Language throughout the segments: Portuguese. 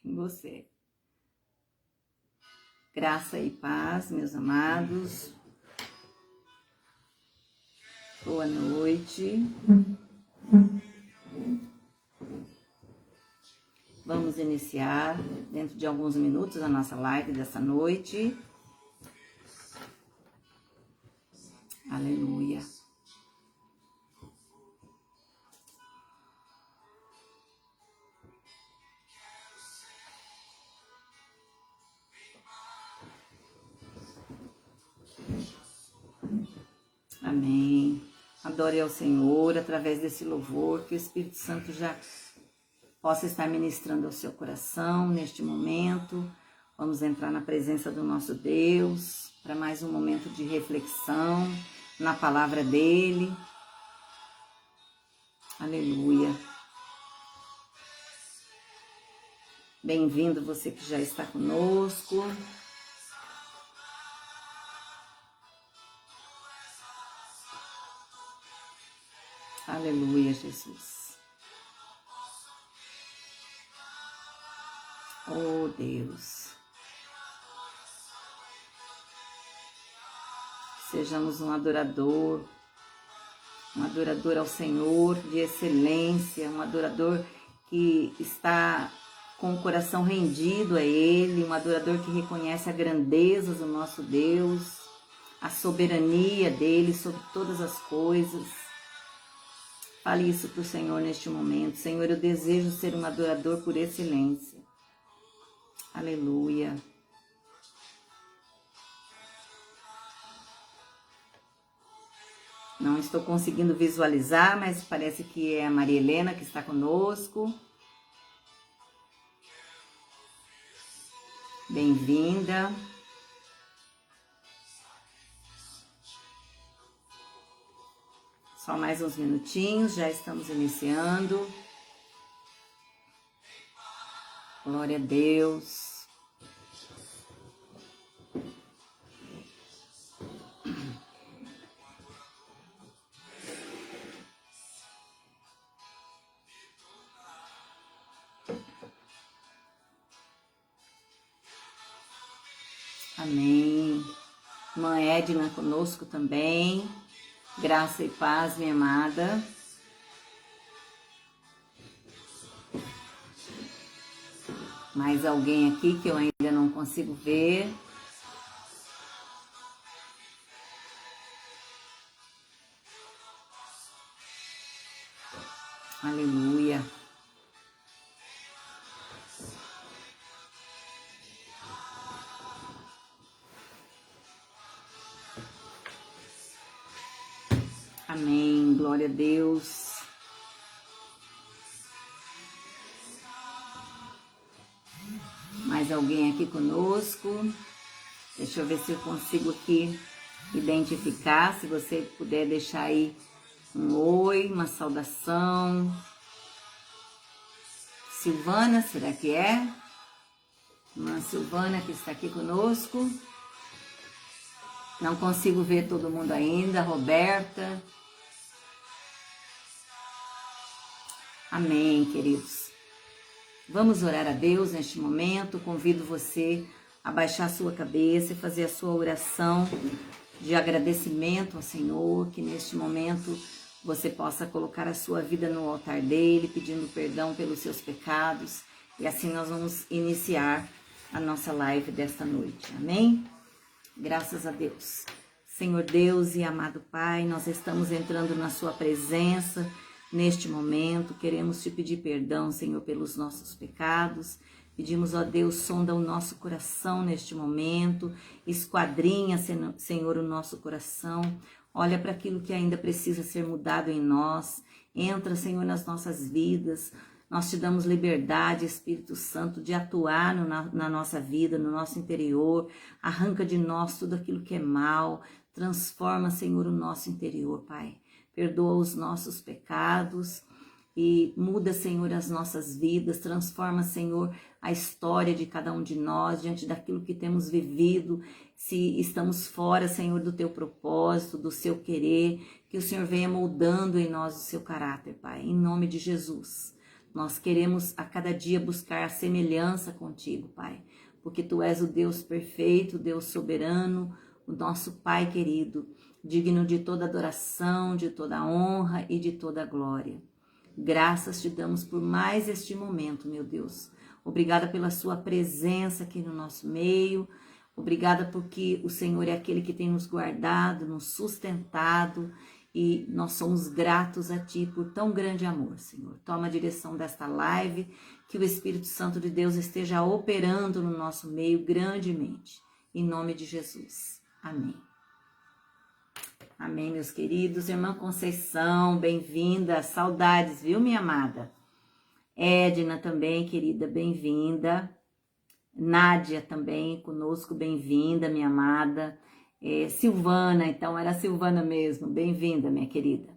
em você. Graça e paz, meus amados. Boa noite. Vamos iniciar dentro de alguns minutos a nossa live dessa noite. Aleluia. Amém. Adore ao Senhor através desse louvor, que o Espírito Santo já possa estar ministrando ao seu coração neste momento. Vamos entrar na presença do nosso Deus para mais um momento de reflexão na palavra dele. Aleluia. Bem-vindo você que já está conosco. Aleluia, Jesus. Oh, Deus. Sejamos um adorador ao Senhor de excelência, um adorador que está com o coração rendido a Ele, um adorador que reconhece a grandeza do nosso Deus, a soberania dEle sobre todas as coisas. Fale isso para o Senhor neste momento. Senhor, eu desejo ser um adorador por excelência. Aleluia. Não estou conseguindo visualizar, mas parece que é a Maria Helena que está conosco. Bem-vinda. Só mais uns minutinhos, já estamos iniciando. Glória a Deus. Amém. Irmã Edna conosco também. Graça e paz, minha amada. Mais alguém aqui que eu ainda não consigo ver. Aleluia. Amém. Glória a Deus. Mais alguém aqui conosco? Deixa eu ver se eu consigo aqui identificar. Se você puder deixar aí um oi, uma saudação. Silvana, será que é? Irmã Silvana que está aqui conosco. Não consigo ver todo mundo ainda. Roberta. Amém, queridos. Vamos orar a Deus neste momento. Convido você a baixar a sua cabeça e fazer a sua oração de agradecimento ao Senhor, que neste momento você possa colocar a sua vida no altar dele, pedindo perdão pelos seus pecados. E assim nós vamos iniciar a nossa live desta noite. Amém? Graças a Deus. Senhor Deus e amado Pai, nós estamos entrando na sua presença neste momento. Queremos te pedir perdão, Senhor, pelos nossos pecados. Pedimos, ó Deus, sonda o nosso coração neste momento, esquadrinha, Senhor, o nosso coração. Olha para aquilo que ainda precisa ser mudado em nós. Entra, Senhor, nas nossas vidas. Nós te damos liberdade, Espírito Santo, de atuar na nossa vida, no nosso interior. Arranca de nós tudo aquilo que é mal. Transforma, Senhor, o nosso interior, Pai. Perdoa os nossos pecados e muda, Senhor, as nossas vidas. Transforma, Senhor, a história de cada um de nós diante daquilo que temos vivido. Se estamos fora, Senhor, do teu propósito, do seu querer, que o Senhor venha moldando em nós o seu caráter, Pai, em nome de Jesus. Nós queremos a cada dia buscar a semelhança contigo, Pai, porque Tu és o Deus perfeito, o Deus soberano, o nosso Pai querido, digno de toda adoração, de toda honra e de toda glória. Graças te damos por mais este momento, meu Deus. Obrigada pela sua presença aqui no nosso meio. Obrigada porque o Senhor é aquele que tem nos guardado, nos sustentado, e nós somos gratos a Ti por tão grande amor, Senhor. Toma a direção desta live, que o Espírito Santo de Deus esteja operando no nosso meio grandemente. Em nome de Jesus. Amém. Amém, meus queridos. Irmã Conceição, bem-vinda. Saudades, viu, minha amada? Edna também, querida, bem-vinda. Nádia também conosco, bem-vinda, minha amada. Silvana, então era a Silvana mesmo, bem-vinda, minha querida.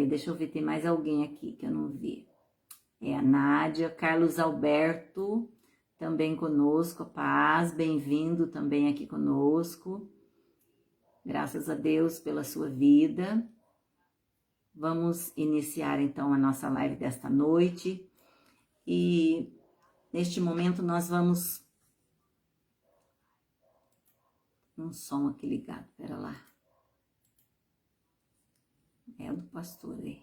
Deixa eu ver, tem mais alguém aqui que eu não vi. A Nádia, Carlos Alberto, também conosco, paz, bem-vindo também aqui conosco. Graças a Deus pela sua vida. Vamos iniciar então a nossa live desta noite. E neste momento nós vamos... Um som aqui ligado, pera lá. É o do pastor aí.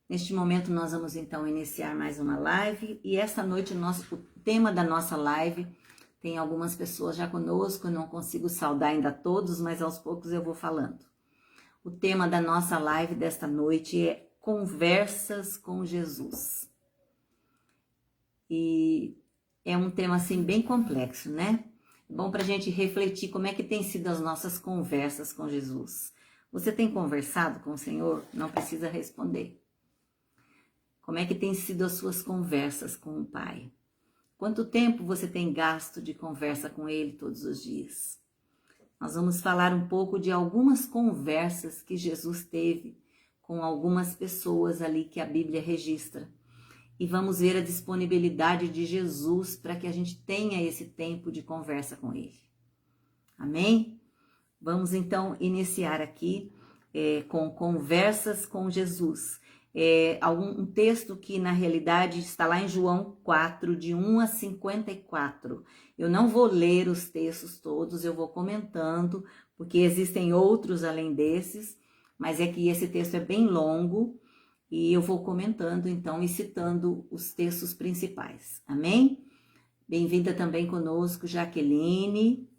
Neste momento nós vamos então iniciar mais uma live. E esta noite o tema da nossa live... Tem algumas pessoas já conosco, eu não consigo saudar ainda todos, mas aos poucos eu vou falando. O tema da nossa live desta noite é Conversas com Jesus. E é um tema assim bem complexo, né? Bom para a gente refletir como é que tem sido as nossas conversas com Jesus. Você tem conversado com o Senhor? Não precisa responder. Como é que tem sido as suas conversas com o Pai? Quanto tempo você tem gasto de conversa com Ele todos os dias? Nós vamos falar um pouco de algumas conversas que Jesus teve com algumas pessoas ali que a Bíblia registra. E vamos ver a disponibilidade de Jesus para que a gente tenha esse tempo de conversa com Ele. Amém? Vamos então iniciar aqui com Conversas com Jesus. Um texto que na realidade está lá em João 4, de 1 a 54. Eu não vou ler os textos todos, eu vou comentando, porque existem outros além desses, mas é que esse texto é bem longo e eu vou comentando então e citando os textos principais. Amém? Bem-vinda também conosco, Jaqueline.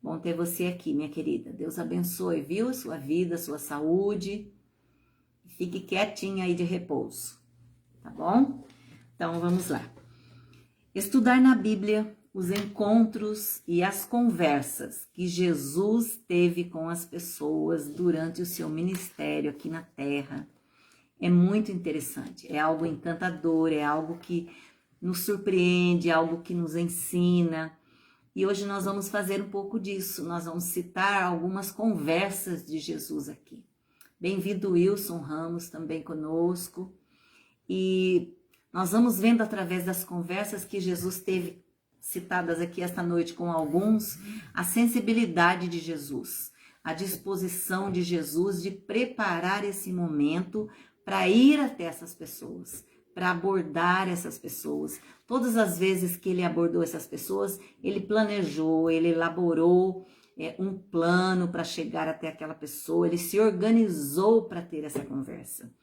Bom ter você aqui, minha querida. Deus abençoe, viu? Sua vida, sua saúde. Fique quietinha aí de repouso, tá bom? Então, vamos lá. Estudar na Bíblia os encontros e as conversas que Jesus teve com as pessoas durante o seu ministério aqui na Terra é muito interessante. É algo encantador, é algo que nos surpreende, é algo que nos ensina. E hoje nós vamos fazer um pouco disso. Nós vamos citar algumas conversas de Jesus aqui. Bem-vindo, Wilson Ramos, também conosco. E nós vamos vendo através das conversas que Jesus teve citadas aqui esta noite com alguns, a sensibilidade de Jesus, a disposição de Jesus de preparar esse momento para ir até essas pessoas, para abordar essas pessoas. Todas as vezes que ele abordou essas pessoas, ele planejou, ele elaborou um plano para chegar até aquela pessoa, ele se organizou para ter essa conversa.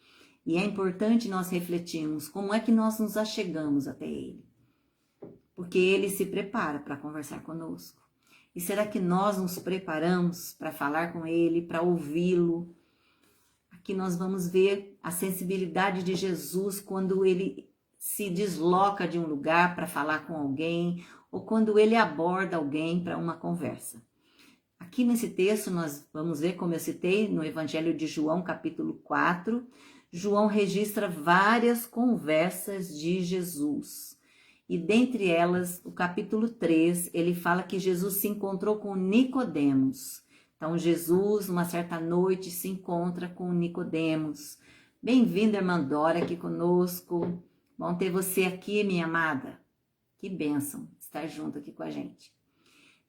E é importante nós refletirmos como é que nós nos achegamos até ele. Porque ele se prepara para conversar conosco. E será que nós nos preparamos para falar com ele, para ouvi-lo? Aqui nós vamos ver a sensibilidade de Jesus quando ele se desloca de um lugar para falar com alguém, ou quando ele aborda alguém para uma conversa. Aqui nesse texto nós vamos ver, como eu citei, no Evangelho de João, capítulo 4, João registra várias conversas de Jesus. E dentre elas, o capítulo 3, ele fala que Jesus se encontrou com Nicodemos. Então Jesus, uma certa noite, se encontra com Nicodemos. Bem-vinda, irmã Dora, aqui conosco. Bom ter você aqui, minha amada. Que bênção estar junto aqui com a gente.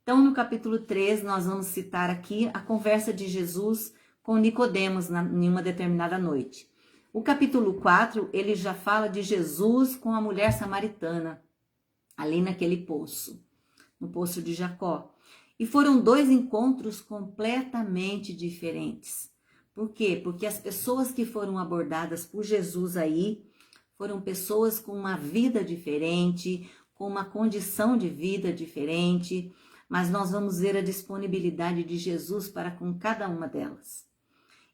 Então, no capítulo 3, nós vamos citar aqui a conversa de Jesus com Nicodemos em uma determinada noite. O capítulo 4, ele já fala de Jesus com a mulher samaritana, ali naquele poço, no poço de Jacó. E foram dois encontros completamente diferentes. Por quê? Porque as pessoas que foram abordadas por Jesus aí foram pessoas com uma vida diferente, com uma condição de vida diferente, mas nós vamos ver a disponibilidade de Jesus para com cada uma delas.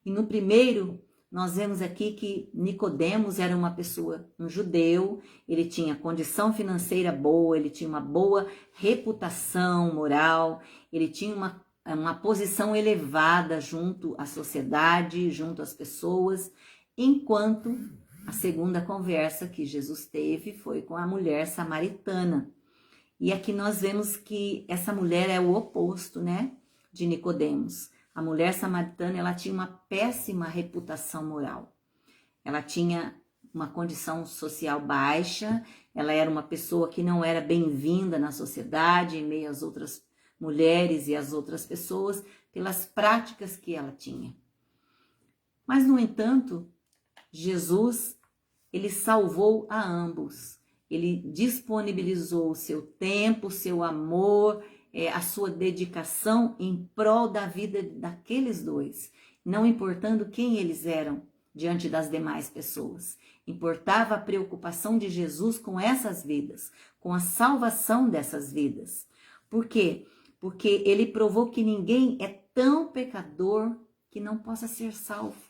E no primeiro, nós vemos aqui que Nicodemos era uma pessoa, um judeu, ele tinha condição financeira boa, ele tinha uma boa reputação moral, ele tinha uma posição elevada junto à sociedade, junto às pessoas, enquanto a segunda conversa que Jesus teve foi com a mulher samaritana. E aqui nós vemos que essa mulher é o oposto, né, de Nicodemos. A mulher samaritana, ela tinha uma péssima reputação moral. Ela tinha uma condição social baixa, ela era uma pessoa que não era bem-vinda na sociedade, em meio às outras mulheres e às outras pessoas, pelas práticas que ela tinha. Mas, no entanto, Jesus, ele salvou a ambos. Ele disponibilizou o seu tempo, o seu amor, a sua dedicação em prol da vida daqueles dois, não importando quem eles eram diante das demais pessoas. Importava a preocupação de Jesus com essas vidas, com a salvação dessas vidas. Por quê? Porque ele provou que ninguém é tão pecador que não possa ser salvo.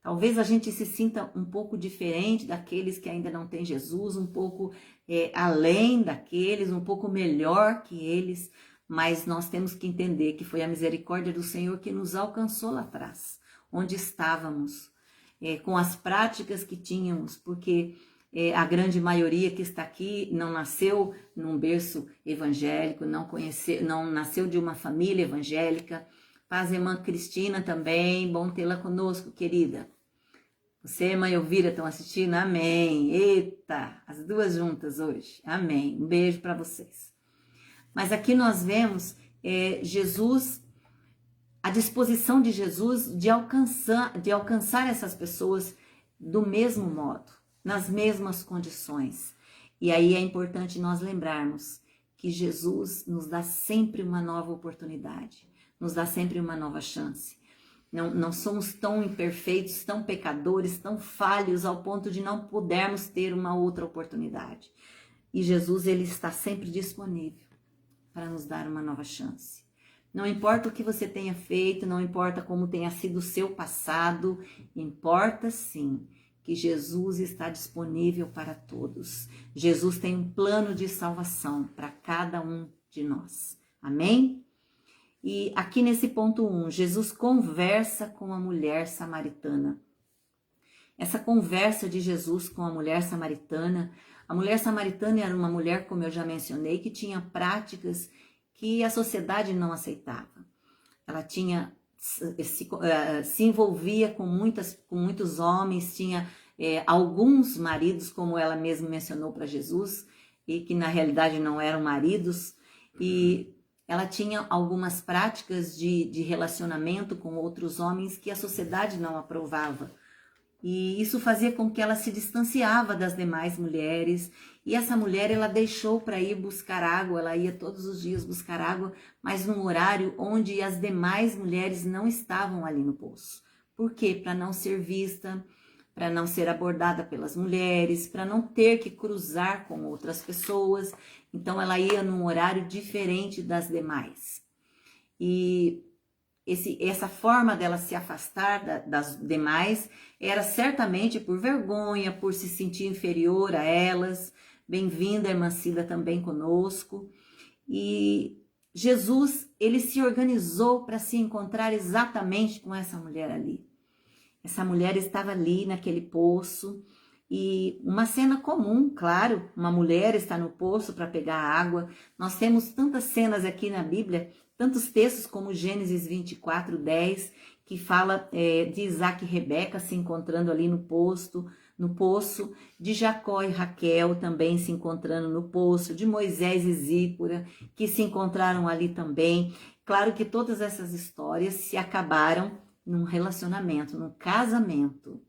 Talvez a gente se sinta um pouco diferente daqueles que ainda não têm Jesus, um pouco além daqueles, um pouco melhor que eles, mas nós temos que entender que foi a misericórdia do Senhor que nos alcançou lá atrás, onde estávamos, com as práticas que tínhamos, porque a grande maioria que está aqui não nasceu num berço evangélico, não nasceu de uma família evangélica. Paz, irmã Cristina também, bom tê-la conosco, querida. Você e a mãe Elvira estão assistindo? Amém. Eita, as duas juntas hoje. Amém. Um beijo para vocês. Mas aqui nós vemos Jesus, a disposição de Jesus de alcançar essas pessoas do mesmo modo, nas mesmas condições. E aí é importante nós lembrarmos que Jesus nos dá sempre uma nova oportunidade, nos dá sempre uma nova chance. Não somos tão imperfeitos, tão pecadores, tão falhos ao ponto de não pudermos ter uma outra oportunidade. E Jesus, ele está sempre disponível para nos dar uma nova chance. Não importa o que você tenha feito, não importa como tenha sido o seu passado, importa sim que Jesus está disponível para todos. Jesus tem um plano de salvação para cada um de nós. Amém? E aqui nesse ponto 1, Jesus conversa com a mulher samaritana. Essa conversa de Jesus com a mulher samaritana era uma mulher, como eu já mencionei, que tinha práticas que a sociedade não aceitava. Ela se envolvia com muitos homens, tinha alguns maridos, como ela mesma mencionou para Jesus, e que na realidade não eram maridos, e ela tinha algumas práticas de relacionamento com outros homens que a sociedade não aprovava. E isso fazia com que ela se distanciava das demais mulheres. E essa mulher, ela deixou para ir buscar água, ela ia todos os dias buscar água, mas num horário onde as demais mulheres não estavam ali no poço. Por quê? Para não ser vista, para não ser abordada pelas mulheres, para não ter que cruzar com outras pessoas. Então, ela ia num horário diferente das demais. E essa forma dela se afastar das demais era certamente por vergonha, por se sentir inferior a elas. Bem-vinda, irmã Cida, também conosco. E Jesus, ele se organizou para se encontrar exatamente com essa mulher ali. Essa mulher estava ali naquele poço. E uma cena comum, claro, uma mulher está no poço para pegar água. Nós temos tantas cenas aqui na Bíblia, tantos textos como Gênesis 24:10, que fala de Isaac e Rebeca se encontrando ali no poço, de Jacó e Raquel também se encontrando no poço, de Moisés e Zípora, que se encontraram ali também. Claro que todas essas histórias se acabaram num relacionamento, num casamento.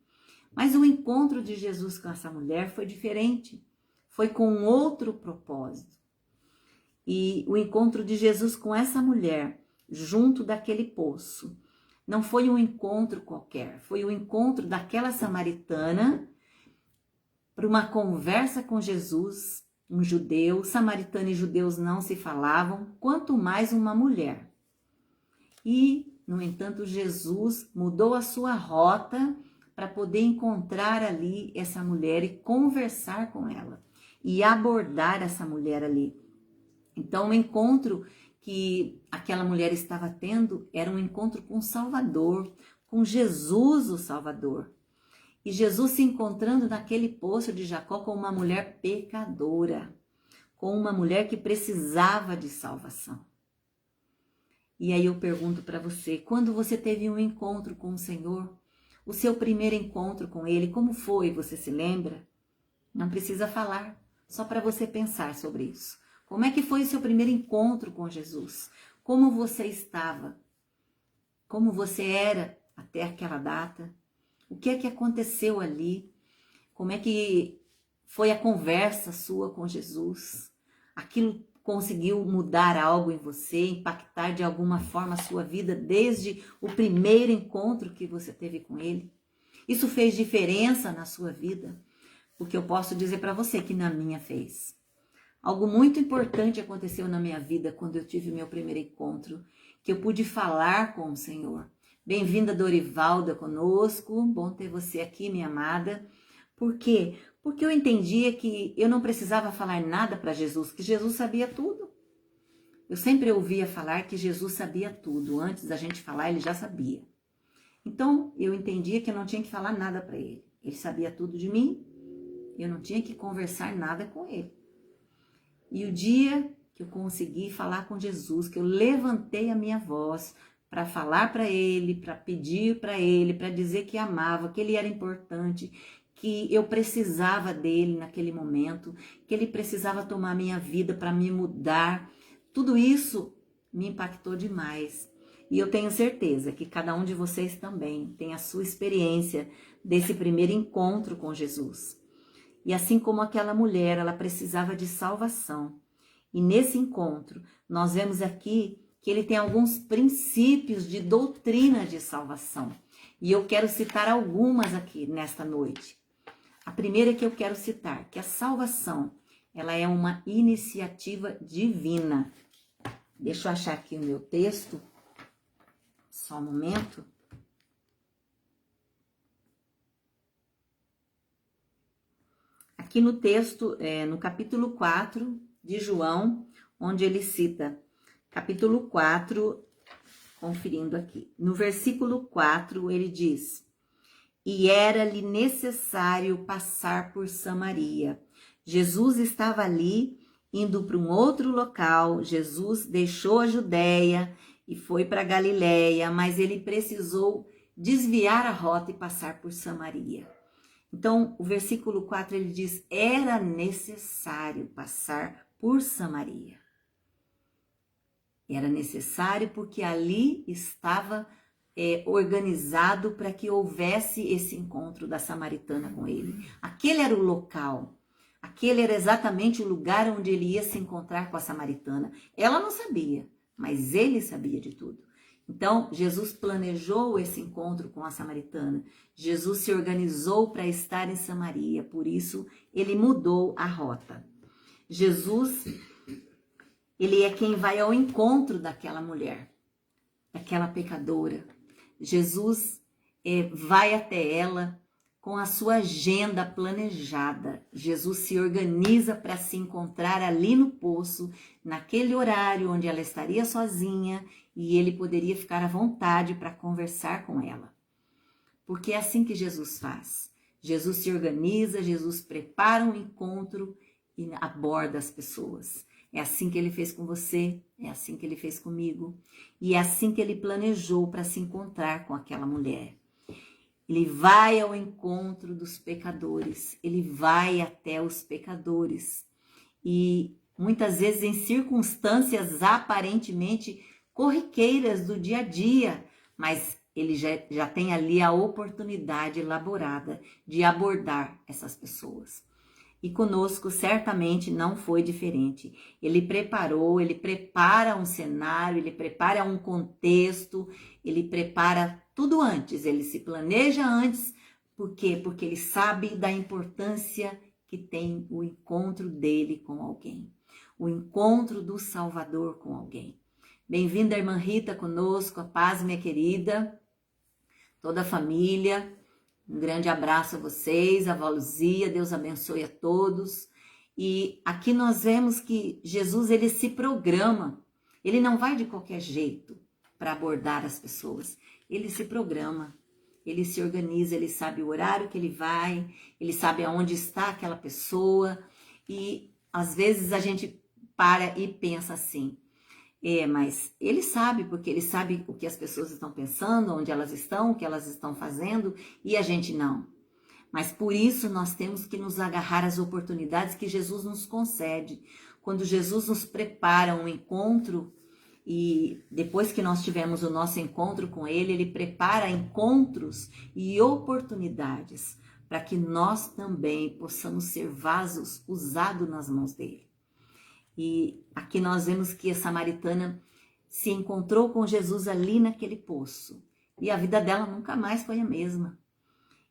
Mas o encontro de Jesus com essa mulher foi diferente, foi com outro propósito. E o encontro de Jesus com essa mulher, junto daquele poço, não foi um encontro qualquer, foi o encontro daquela samaritana para uma conversa com Jesus, um judeu. Samaritano e judeus não se falavam, quanto mais uma mulher. E, no entanto, Jesus mudou a sua rota para poder encontrar ali essa mulher e conversar com ela e abordar essa mulher ali. Então, o encontro que aquela mulher estava tendo era um encontro com o Salvador, com Jesus o Salvador. E Jesus se encontrando naquele poço de Jacó com uma mulher pecadora, com uma mulher que precisava de salvação. E aí eu pergunto para você, quando você teve um encontro com o Senhor, o seu primeiro encontro com Ele, como foi? Você se lembra? Não precisa falar, só para você pensar sobre isso. Como é que foi o seu primeiro encontro com Jesus? Como você estava? Como você era até aquela data? O que é que aconteceu ali? Como é que foi a conversa sua com Jesus? Aquilo conseguiu mudar algo em você, impactar de alguma forma a sua vida desde o primeiro encontro que você teve com Ele? Isso fez diferença na sua vida? Porque eu posso dizer para você que na minha fez. Algo muito importante aconteceu na minha vida quando eu tive meu primeiro encontro, que eu pude falar com o Senhor. Bem-vinda, Dorivalda, conosco. Bom ter você aqui, minha amada. Por quê? Porque eu entendia que eu não precisava falar nada para Jesus, que Jesus sabia tudo. Eu sempre ouvia falar que Jesus sabia tudo. Antes da gente falar, ele já sabia. Então, eu entendia que eu não tinha que falar nada para ele. Ele sabia tudo de mim, eu não tinha que conversar nada com ele. E o dia que eu consegui falar com Jesus, que eu levantei a minha voz para falar para ele, para pedir para ele, para dizer que amava, que ele era importante, que eu precisava dele naquele momento, que ele precisava tomar minha vida para me mudar, tudo isso me impactou demais. E eu tenho certeza que cada um de vocês também tem a sua experiência desse primeiro encontro com Jesus. E assim como aquela mulher, ela precisava de salvação. E nesse encontro, nós vemos aqui que ele tem alguns princípios de doutrina de salvação. E eu quero citar algumas aqui nesta noite. A primeira que eu quero citar, que a salvação, ela é uma iniciativa divina. Deixa eu achar aqui o meu texto. Só um momento. Aqui no texto, no capítulo 4 de João, onde ele cita, capítulo 4, conferindo aqui. No versículo 4, ele diz: e era-lhe necessário passar por Samaria. Jesus estava ali, indo para um outro local. Jesus deixou a Judéia e foi para Galiléia, mas ele precisou desviar a rota e passar por Samaria. Então, o versículo 4, ele diz, era necessário passar por Samaria. Era necessário porque ali estava organizado para que houvesse esse encontro da samaritana com ele. Aquele era o local, aquele era exatamente o lugar onde ele ia se encontrar com a samaritana. Ela não sabia, mas ele sabia de tudo. Então, Jesus planejou esse encontro com a samaritana. Jesus se organizou para estar em Samaria, por isso ele mudou a rota. Jesus, ele é quem vai ao encontro daquela mulher, daquela pecadora. Jesus vai até ela com a sua agenda planejada. Jesus se organiza para se encontrar ali no poço, naquele horário onde ela estaria sozinha e ele poderia ficar à vontade para conversar com ela. Porque é assim que Jesus faz. Jesus se organiza, Jesus prepara um encontro e aborda as pessoas. É assim que ele fez com você, é assim que ele fez comigo. E é assim que ele planejou para se encontrar com aquela mulher. Ele vai ao encontro dos pecadores, ele vai até os pecadores. E muitas vezes em circunstâncias aparentemente corriqueiras do dia a dia, mas ele já tem ali a oportunidade elaborada de abordar essas pessoas. E conosco certamente não foi diferente. Ele prepara um cenário, ele prepara um contexto, ele prepara tudo antes, ele se planeja antes. Por quê? Porque ele sabe da importância que tem o encontro dele com alguém, o encontro do Salvador com alguém. Bem-vinda, irmã Rita, conosco, a paz, minha querida, toda a família. Um grande abraço a vocês, a avó Luzia, Deus abençoe a todos. E aqui nós vemos que Jesus, ele se programa, ele não vai de qualquer jeito para abordar as pessoas, ele se programa, ele se organiza, ele sabe o horário que ele vai, ele sabe aonde está aquela pessoa, e às vezes a gente para e pensa assim, mas ele sabe, porque ele sabe o que as pessoas estão pensando, onde elas estão, o que elas estão fazendo, e a gente não. Mas por isso nós temos que nos agarrar às oportunidades que Jesus nos concede. Quando Jesus nos prepara um encontro, e depois que nós tivemos o nosso encontro com ele, ele prepara encontros e oportunidades para que nós também possamos ser vasos usados nas mãos dele. E aqui nós vemos que a samaritana se encontrou com Jesus ali naquele poço. E a vida dela nunca mais foi a mesma.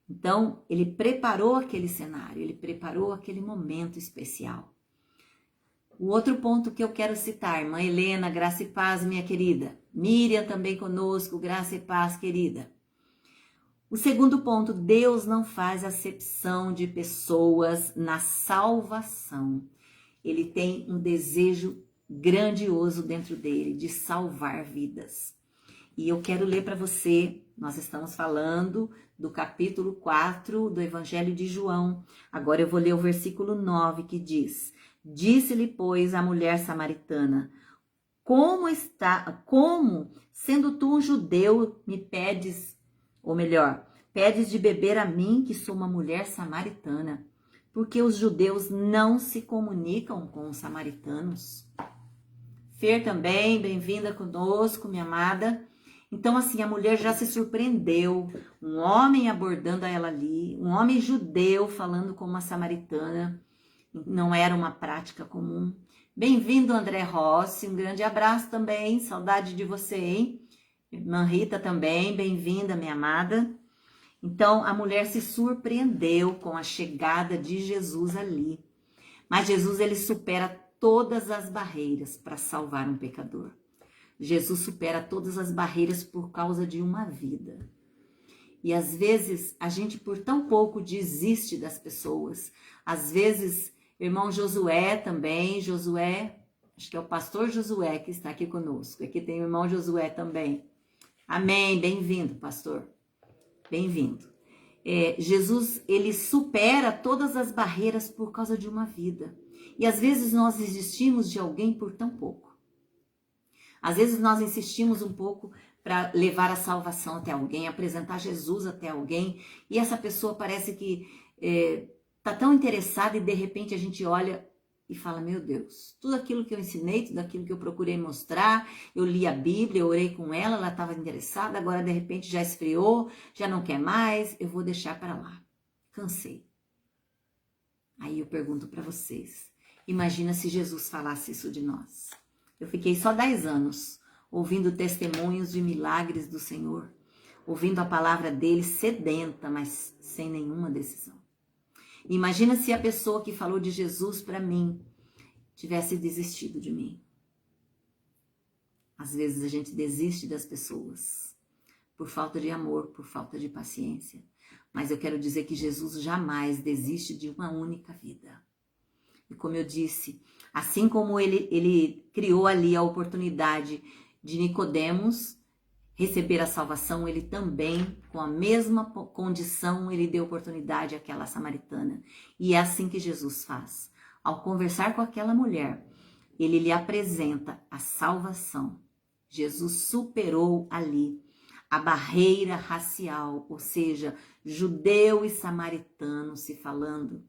Então, ele preparou aquele cenário, ele preparou aquele momento especial. O outro ponto que eu quero citar, irmã Helena, graça e paz, minha querida. Miriam também conosco, graça e paz, querida. O segundo ponto, Deus não faz acepção de pessoas na salvação. Ele tem um desejo grandioso dentro dele de salvar vidas. E eu quero ler para você, nós estamos falando do capítulo 4 do Evangelho de João. Agora eu vou ler o versículo 9 que diz: Disse-lhe, pois, a mulher samaritana, como, sendo tu um judeu, me pedes, ou melhor, pedes de beber a mim, que sou uma mulher samaritana? Porque os judeus não se comunicam com os samaritanos. Fer também, bem-vinda conosco, minha amada. Então, assim, a mulher já se surpreendeu. Um homem abordando ela ali, um homem judeu falando com uma samaritana. Não era uma prática comum. Bem-vindo, André Rossi. Um grande abraço também. Saudade de você, hein? Irmã Rita também, bem-vinda, minha amada. Então, a mulher se surpreendeu com a chegada de Jesus ali. Mas Jesus, ele supera todas as barreiras para salvar um pecador. Jesus supera todas as barreiras por causa de uma vida. E às vezes, a gente por tão pouco desiste das pessoas. Às vezes, irmão Josué também, acho que é o pastor Josué que está aqui conosco. Aqui tem o irmão Josué também. Amém, bem-vindo, pastor. Bem-vindo. Jesus, ele supera todas as barreiras por causa de uma vida. E às vezes nós desistimos de alguém por tão pouco. Às vezes nós insistimos um pouco para levar a salvação até alguém, apresentar Jesus até alguém, e essa pessoa parece que está tão interessada e de repente a gente olha e fala, meu Deus, tudo aquilo que eu ensinei, tudo aquilo que eu procurei mostrar, eu li a Bíblia, eu orei com ela estava interessada, agora de repente já esfriou, já não quer mais, eu vou deixar para lá. Cansei. Aí eu pergunto para vocês, imagina se Jesus falasse isso de nós. Eu fiquei só 10 anos ouvindo testemunhos de milagres do Senhor, ouvindo a palavra dele sedenta, mas sem nenhuma decisão. Imagina se a pessoa que falou de Jesus para mim tivesse desistido de mim. Às vezes a gente desiste das pessoas por falta de amor, por falta de paciência. Mas eu quero dizer que Jesus jamais desiste de uma única vida. E como eu disse, assim como ele criou ali a oportunidade de Nicodemos receber a salvação, ele também, com a mesma condição, ele deu oportunidade àquela samaritana. E é assim que Jesus faz. Ao conversar com aquela mulher, ele lhe apresenta a salvação. Jesus superou ali a barreira racial, ou seja, judeu e samaritano se falando,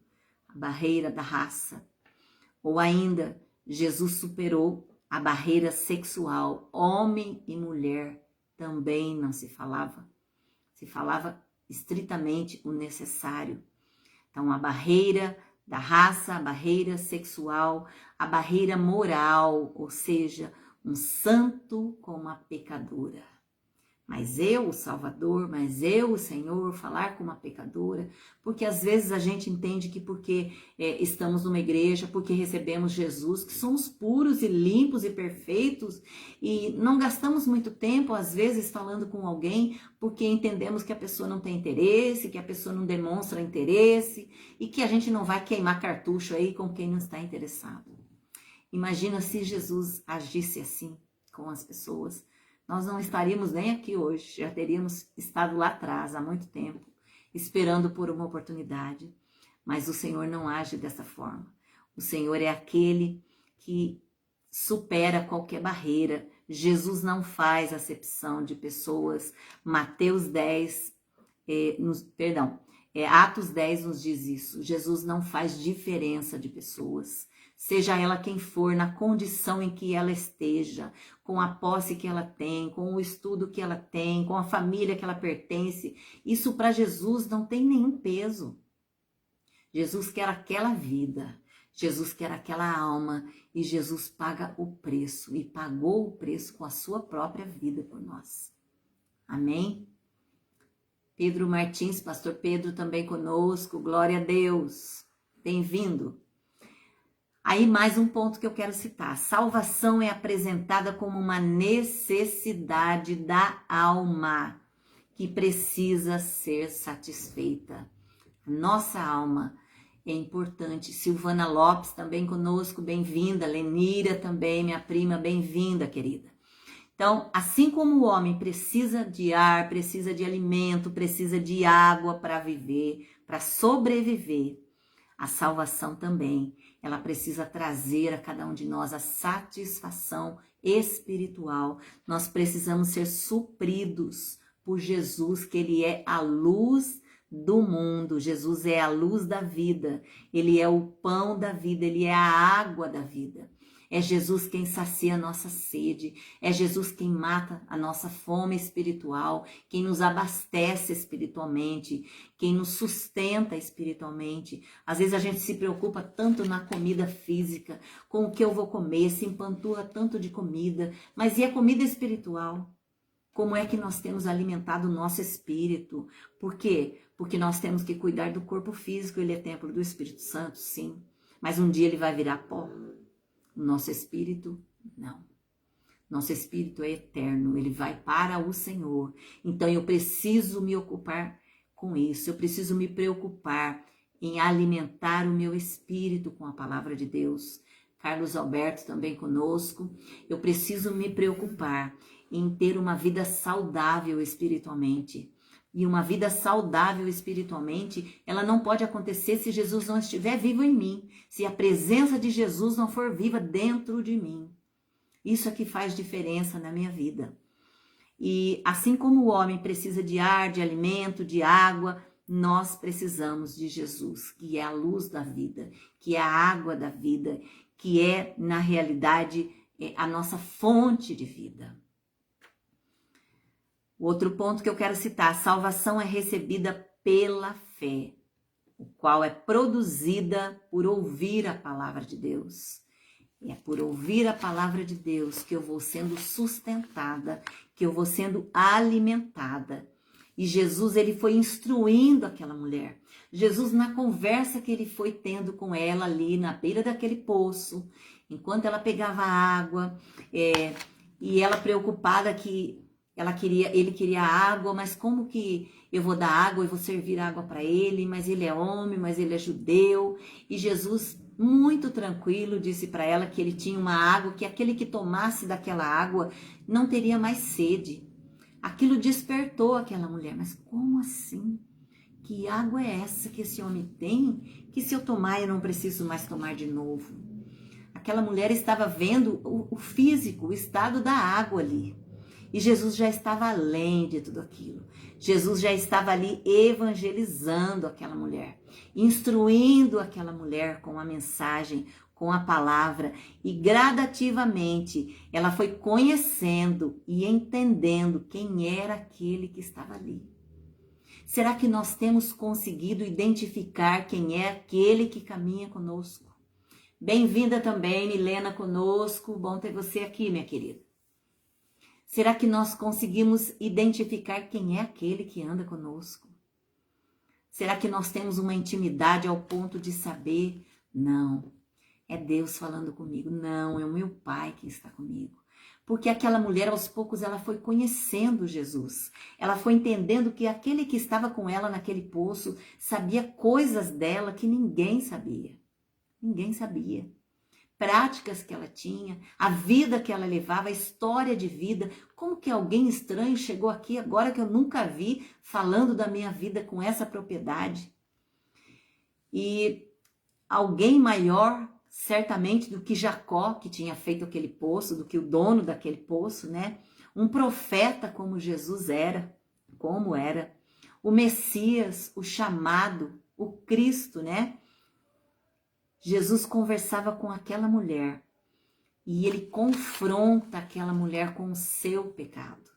a barreira da raça. Ou ainda, Jesus superou a barreira sexual, homem e mulher também não se falava. Se falava estritamente o necessário. Então, a barreira da raça, a barreira sexual, a barreira moral, ou seja, um santo com uma pecadora. Mas eu, o Salvador, mas eu, o Senhor, falar com uma pecadora, porque às vezes a gente entende que porque estamos numa igreja, porque recebemos Jesus, que somos puros e limpos e perfeitos, e não gastamos muito tempo, às vezes, falando com alguém, porque entendemos que a pessoa não tem interesse, que a pessoa não demonstra interesse, e que a gente não vai queimar cartucho aí com quem não está interessado. Imagina se Jesus agisse assim com as pessoas. Nós não estaríamos nem aqui hoje, já teríamos estado lá atrás há muito tempo, esperando por uma oportunidade. Mas o Senhor não age dessa forma. O Senhor é aquele que supera qualquer barreira. Jesus não faz acepção de pessoas. Mateus 10, Atos 10 nos diz isso. Jesus não faz diferença de pessoas. Seja ela quem for, na condição em que ela esteja, com a posse que ela tem, com o estudo que ela tem, com a família que ela pertence, isso para Jesus não tem nenhum peso. Jesus quer aquela vida, Jesus quer aquela alma, e Jesus paga o preço, e pagou o preço com a sua própria vida por nós. Amém? Pedro Martins, pastor Pedro também conosco, glória a Deus, bem-vindo. Aí mais um ponto que eu quero citar. Salvação é apresentada como uma necessidade da alma que precisa ser satisfeita. Nossa alma é importante. Silvana Lopes também conosco, bem-vinda. Lenira também, minha prima, bem-vinda, querida. Então, assim como o homem precisa de ar, precisa de alimento, precisa de água para viver, para sobreviver, a salvação também, ela precisa trazer a cada um de nós a satisfação espiritual. Nós precisamos ser supridos por Jesus, que Ele é a luz do mundo. Jesus é a luz da vida, Ele é o pão da vida, Ele é a água da vida. É Jesus quem sacia a nossa sede, é Jesus quem mata a nossa fome espiritual, quem nos abastece espiritualmente, quem nos sustenta espiritualmente. Às vezes a gente se preocupa tanto na comida física, com o que eu vou comer, se empanturra tanto de comida, mas e a comida espiritual? Como é que nós temos alimentado o nosso espírito? Por quê? Porque nós temos que cuidar do corpo físico, ele é templo do Espírito Santo, sim, mas um dia ele vai virar pó. O nosso espírito, não. Nosso espírito é eterno, ele vai para o Senhor. Então eu preciso me ocupar com isso, eu preciso me preocupar em alimentar o meu espírito com a palavra de Deus. Carlos Alberto também conosco. Eu preciso me preocupar em ter uma vida saudável espiritualmente. E uma vida saudável espiritualmente, ela não pode acontecer se Jesus não estiver vivo em mim, se a presença de Jesus não for viva dentro de mim. Isso é que faz diferença na minha vida. E assim como o homem precisa de ar, de alimento, de água, nós precisamos de Jesus, que é a luz da vida, que é a água da vida, que é, na realidade, a nossa fonte de vida. O outro ponto que eu quero citar, a salvação é recebida pela fé, o qual é produzida por ouvir a palavra de Deus. É por ouvir a palavra de Deus que eu vou sendo sustentada, que eu vou sendo alimentada. E Jesus, ele foi instruindo aquela mulher. Jesus, na conversa que ele foi tendo com ela ali na beira daquele poço, enquanto ela pegava água, e ela preocupada que ele queria água, mas como que eu vou dar água e vou servir água para ele? Mas ele é homem, mas ele é judeu. E Jesus, muito tranquilo, disse para ela que ele tinha uma água, que aquele que tomasse daquela água não teria mais sede. Aquilo despertou aquela mulher. Mas como assim? Que água é essa que esse homem tem? Que se eu tomar eu não preciso mais tomar de novo. Aquela mulher estava vendo o físico, o estado da água ali. E Jesus já estava além de tudo aquilo. Jesus já estava ali evangelizando aquela mulher, instruindo aquela mulher com a mensagem, com a palavra e gradativamente ela foi conhecendo e entendendo quem era aquele que estava ali. Será que nós temos conseguido identificar quem é aquele que caminha conosco? Bem-vinda também, Milena, conosco. Bom ter você aqui, minha querida. Será que nós conseguimos identificar quem é aquele que anda conosco? Será que nós temos uma intimidade ao ponto de saber? Não, é Deus falando comigo. Não, é o meu Pai que está comigo. Porque aquela mulher, aos poucos, ela foi conhecendo Jesus. Ela foi entendendo que aquele que estava com ela naquele poço sabia coisas dela que ninguém sabia. Ninguém sabia. Práticas que ela tinha, a vida que ela levava, a história de vida. Como que alguém estranho chegou aqui agora que eu nunca vi, falando da minha vida com essa propriedade? E alguém maior, certamente, do que Jacó, que tinha feito aquele poço, do que o dono daquele poço, né? Um profeta como Jesus era, como era. O Messias, o chamado, o Cristo, né? Jesus conversava com aquela mulher e ele confronta aquela mulher com o seu pecado.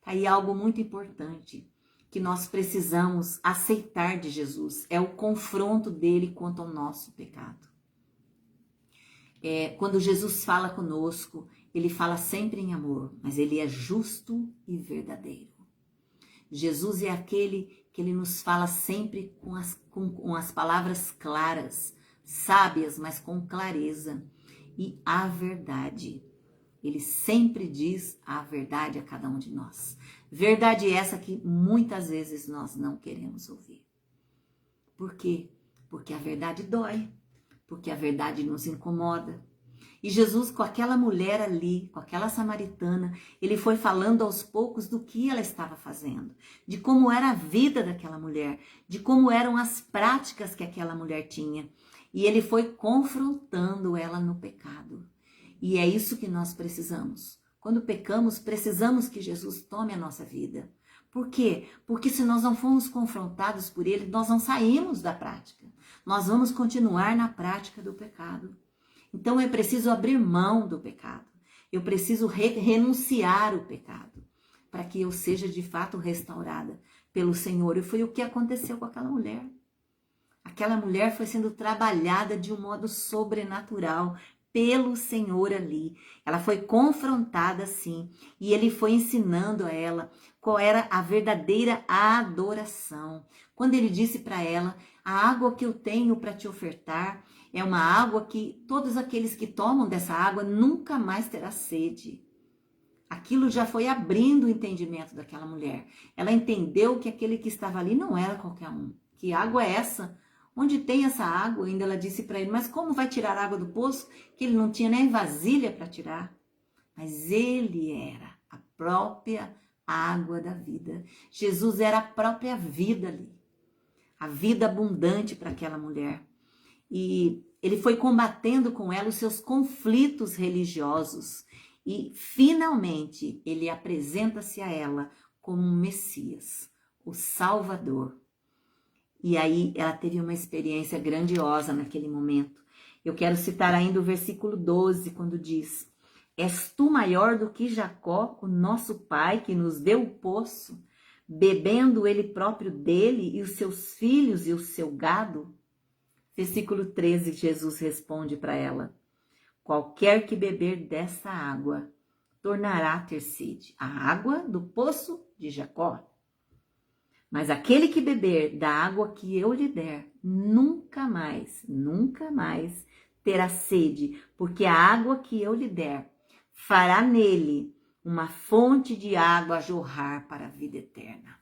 Tá aí algo muito importante que nós precisamos aceitar de Jesus, é o confronto dele quanto ao nosso pecado. Quando Jesus fala conosco, ele fala sempre em amor, mas ele é justo e verdadeiro. Jesus é aquele que ele nos fala sempre com as palavras claras, sábias, mas com clareza. E a verdade. Ele sempre diz a verdade a cada um de nós. Verdade essa que muitas vezes nós não queremos ouvir. Por quê? Porque a verdade dói. Porque a verdade nos incomoda. E Jesus, com aquela mulher ali, com aquela samaritana, ele foi falando aos poucos do que ela estava fazendo, de como era a vida daquela mulher, de como eram as práticas que aquela mulher tinha. E ele foi confrontando ela no pecado. E é isso que nós precisamos. Quando pecamos, precisamos que Jesus tome a nossa vida. Por quê? Porque se nós não formos confrontados por ele, nós não saímos da prática. Nós vamos continuar na prática do pecado. Então eu preciso abrir mão do pecado. Eu preciso renunciar o pecado para que eu seja de fato restaurada pelo Senhor. E foi o que aconteceu com aquela mulher. Aquela mulher foi sendo trabalhada de um modo sobrenatural pelo Senhor ali. Ela foi confrontada sim, e ele foi ensinando a ela qual era a verdadeira adoração. Quando ele disse para ela: a água que eu tenho para te ofertar é uma água que todos aqueles que tomam dessa água nunca mais terá sede. Aquilo já foi abrindo o entendimento daquela mulher. Ela entendeu que aquele que estava ali não era qualquer um. Que água é essa? Onde tem essa água? Ainda ela disse para ele: mas como vai tirar água do poço? Que ele não tinha nem vasilha para tirar. Mas ele era a própria água da vida. Jesus era a própria vida ali. A vida abundante para aquela mulher. E ele foi combatendo com ela os seus conflitos religiosos. E finalmente ele apresenta-se a ela como um Messias, o Salvador. E aí ela teve uma experiência grandiosa naquele momento. Eu quero citar ainda o versículo 12, quando diz: és tu maior do que Jacó, o nosso pai, que nos deu o poço, bebendo ele próprio dele e os seus filhos e o seu gado? Versículo 13, Jesus responde para ela: qualquer que beber dessa água tornará a ter sede, a água do poço de Jacó. Mas aquele que beber da água que eu lhe der, nunca mais terá sede, porque a água que eu lhe der fará nele uma fonte de água a jorrar para a vida eterna.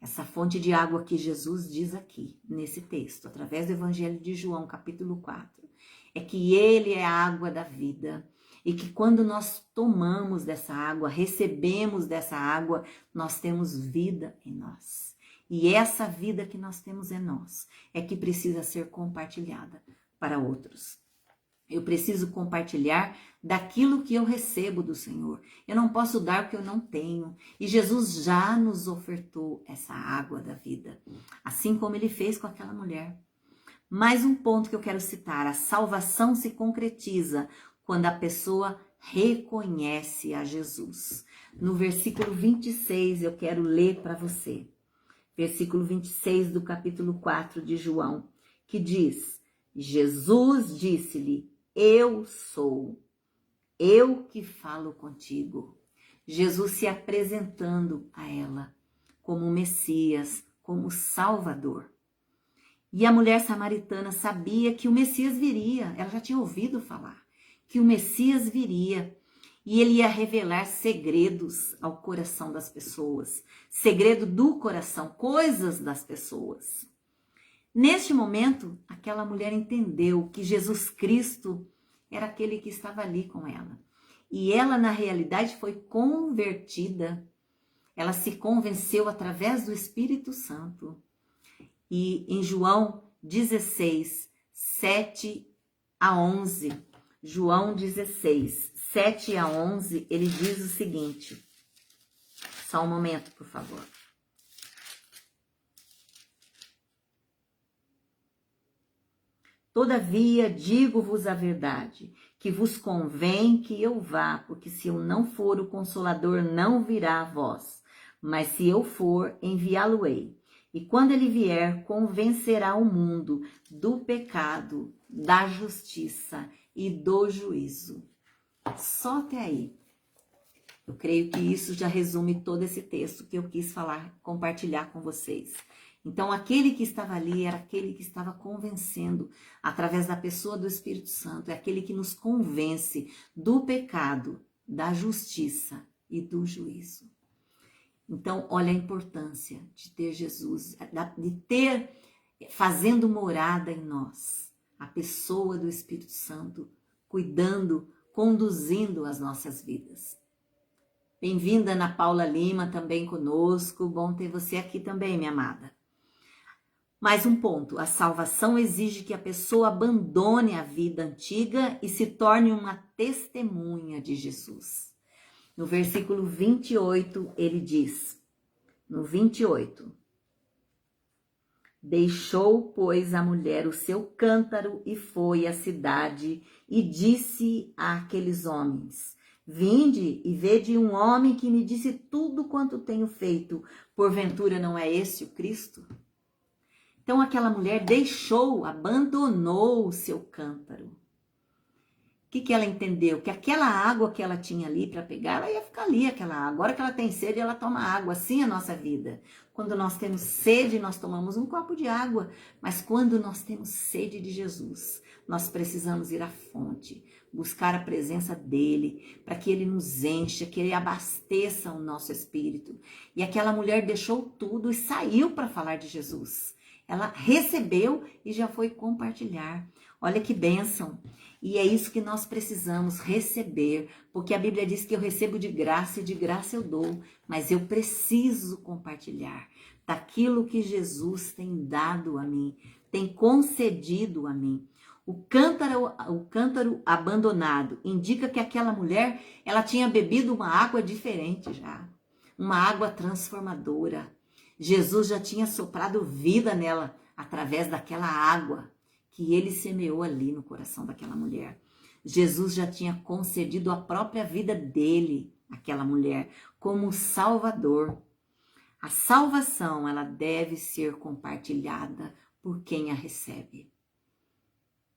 Essa fonte de água que Jesus diz aqui, nesse texto, através do Evangelho de João, capítulo 4, é que ele é a água da vida. E que quando nós tomamos dessa água, recebemos dessa água, nós temos vida em nós. E essa vida que nós temos em nós é que precisa ser compartilhada para outros. Eu preciso compartilhar daquilo que eu recebo do Senhor. Eu não posso dar o que eu não tenho. E Jesus já nos ofertou essa água da vida, assim como ele fez com aquela mulher. Mais um ponto que eu quero citar: a salvação se concretiza quando a pessoa reconhece a Jesus. No versículo 26, eu quero ler para você. Versículo 26 do capítulo 4 de João, que diz: Jesus disse-lhe: eu sou, eu que falo contigo. Jesus se apresentando a ela como Messias, como Salvador. E a mulher samaritana sabia que o Messias viria, ela já tinha ouvido falar que o Messias viria e ele ia revelar segredos ao coração das pessoas, segredo do coração, coisas das pessoas. Neste momento, aquela mulher entendeu que Jesus Cristo era aquele que estava ali com ela. E ela, na realidade, foi convertida. Ela se convenceu através do Espírito Santo. E em João 16, 7 a 11, João 16, 7 a 11, ele diz o seguinte. Só um momento, por favor. Todavia, digo-vos a verdade, que vos convém que eu vá, porque se eu não for, o Consolador não virá a vós. Mas se eu for, enviá-lo-ei. E quando ele vier, convencerá o mundo do pecado, da justiça e do juízo. Só até aí. Eu creio que isso já resume todo esse texto que eu quis falar, compartilhar com vocês. Então, aquele que estava ali era aquele que estava convencendo, através da pessoa do Espírito Santo, é aquele que nos convence do pecado, da justiça e do juízo. Então, olha a importância de ter Jesus, de ter, fazendo morada em nós, a pessoa do Espírito Santo, cuidando, conduzindo as nossas vidas. Bem-vinda, Ana Paula Lima, também conosco. Bom ter você aqui também, minha amada. Mais um ponto, a salvação exige que a pessoa abandone a vida antiga e se torne uma testemunha de Jesus. No versículo 28, ele diz, no 28, deixou, pois, a mulher o seu cântaro e foi à cidade e disse àqueles homens, vinde e vede um homem que me disse tudo quanto tenho feito, porventura não é esse o Cristo? Então aquela mulher deixou, abandonou o seu cântaro. O que ela entendeu? Que aquela água que ela tinha ali para pegar, ela ia ficar ali, aquela água. Agora que ela tem sede, ela toma água. Assim é a nossa vida. Quando nós temos sede, nós tomamos um copo de água. Mas quando nós temos sede de Jesus, nós precisamos ir à fonte, buscar a presença dele, para que ele nos encha, que ele abasteça o nosso espírito. E aquela mulher deixou tudo e saiu para falar de Jesus. Ela recebeu e já foi compartilhar. Olha que bênção. E é isso que nós precisamos receber, porque a Bíblia diz que eu recebo de graça e de graça eu dou, mas eu preciso compartilhar daquilo que Jesus tem dado a mim, tem concedido a mim. O cântaro abandonado indica que aquela mulher, ela tinha bebido uma água diferente já, uma água transformadora. Jesus já tinha soprado vida nela através daquela água que ele semeou ali no coração daquela mulher. Jesus já tinha concedido a própria vida dele àquela mulher como Salvador. A salvação, ela deve ser compartilhada por quem a recebe.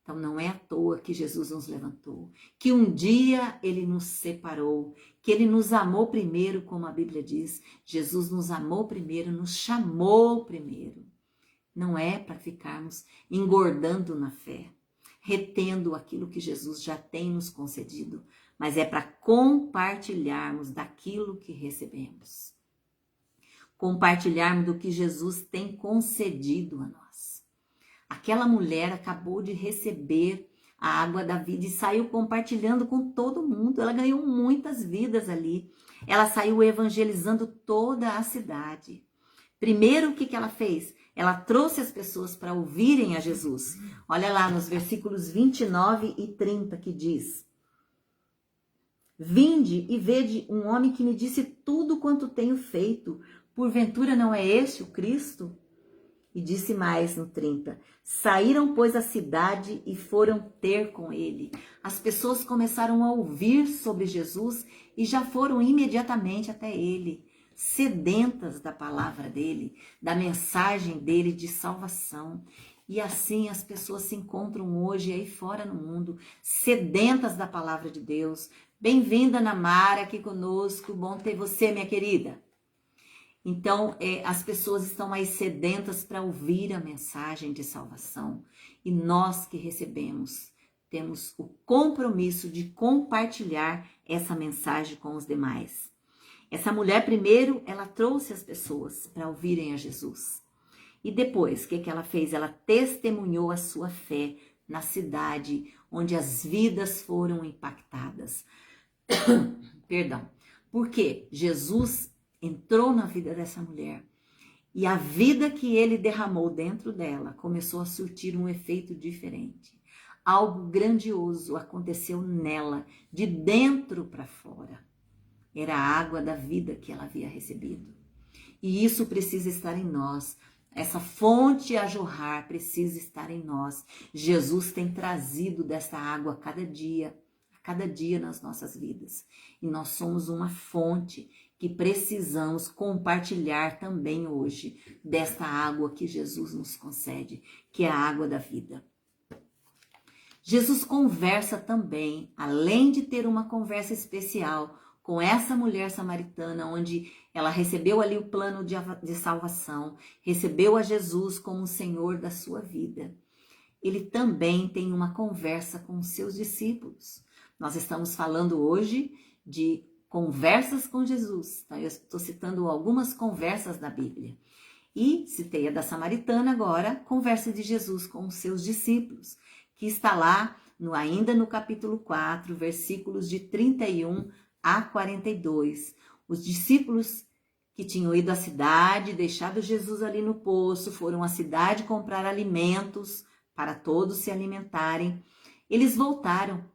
Então não é à toa que Jesus nos levantou, que um dia ele nos separou, que ele nos amou primeiro, como a Bíblia diz. Jesus nos amou primeiro, nos chamou primeiro. Não é para ficarmos engordando na fé, retendo aquilo que Jesus já tem nos concedido, mas é para compartilharmos daquilo que recebemos. Compartilharmos do que Jesus tem concedido a nós. Aquela mulher acabou de receber a água da vida e saiu compartilhando com todo mundo. Ela ganhou muitas vidas ali. Ela saiu evangelizando toda a cidade. Primeiro, o que ela fez? Ela trouxe as pessoas para ouvirem a Jesus. Olha lá nos versículos 29 e 30 que diz: vinde e vede um homem que me disse tudo quanto tenho feito. Porventura não é este o Cristo? E disse mais no 30, saíram, pois, à cidade e foram ter com ele. As pessoas começaram a ouvir sobre Jesus e já foram imediatamente até ele, sedentas da palavra dele, da mensagem dele de salvação. E assim as pessoas se encontram hoje aí fora no mundo, sedentas da palavra de Deus. Bem-vinda, Namara, aqui conosco. Bom ter você, minha querida. Então, as pessoas estão aí sedentas para ouvir a mensagem de salvação. E nós que recebemos, temos o compromisso de compartilhar essa mensagem com os demais. Essa mulher, primeiro, ela trouxe as pessoas para ouvirem a Jesus. E depois, o que ela fez? Ela testemunhou a sua fé na cidade onde as vidas foram impactadas. Perdão. Porque Jesus entrou na vida dessa mulher e a vida que ele derramou dentro dela começou a surtir um efeito diferente. Algo grandioso aconteceu nela, de dentro para fora. Era a água da vida que ela havia recebido. E isso precisa estar em nós. Essa fonte a jorrar precisa estar em nós. Jesus tem trazido dessa água a cada dia nas nossas vidas. E nós somos uma fonte que precisamos compartilhar também hoje desta água que Jesus nos concede, que é a água da vida. Jesus conversa também, além de ter uma conversa especial com essa mulher samaritana, onde ela recebeu ali o plano de salvação, recebeu a Jesus como o Senhor da sua vida. Ele também tem uma conversa com os seus discípulos. Nós estamos falando hoje de conversas com Jesus. Tá? Eu estou citando algumas conversas da Bíblia. E citei a da samaritana agora, conversa de Jesus com os seus discípulos, que está lá ainda no capítulo 4, versículos de 31 a 42. Os discípulos que tinham ido à cidade, deixado Jesus ali no poço, foram à cidade comprar alimentos para todos se alimentarem. Eles voltaram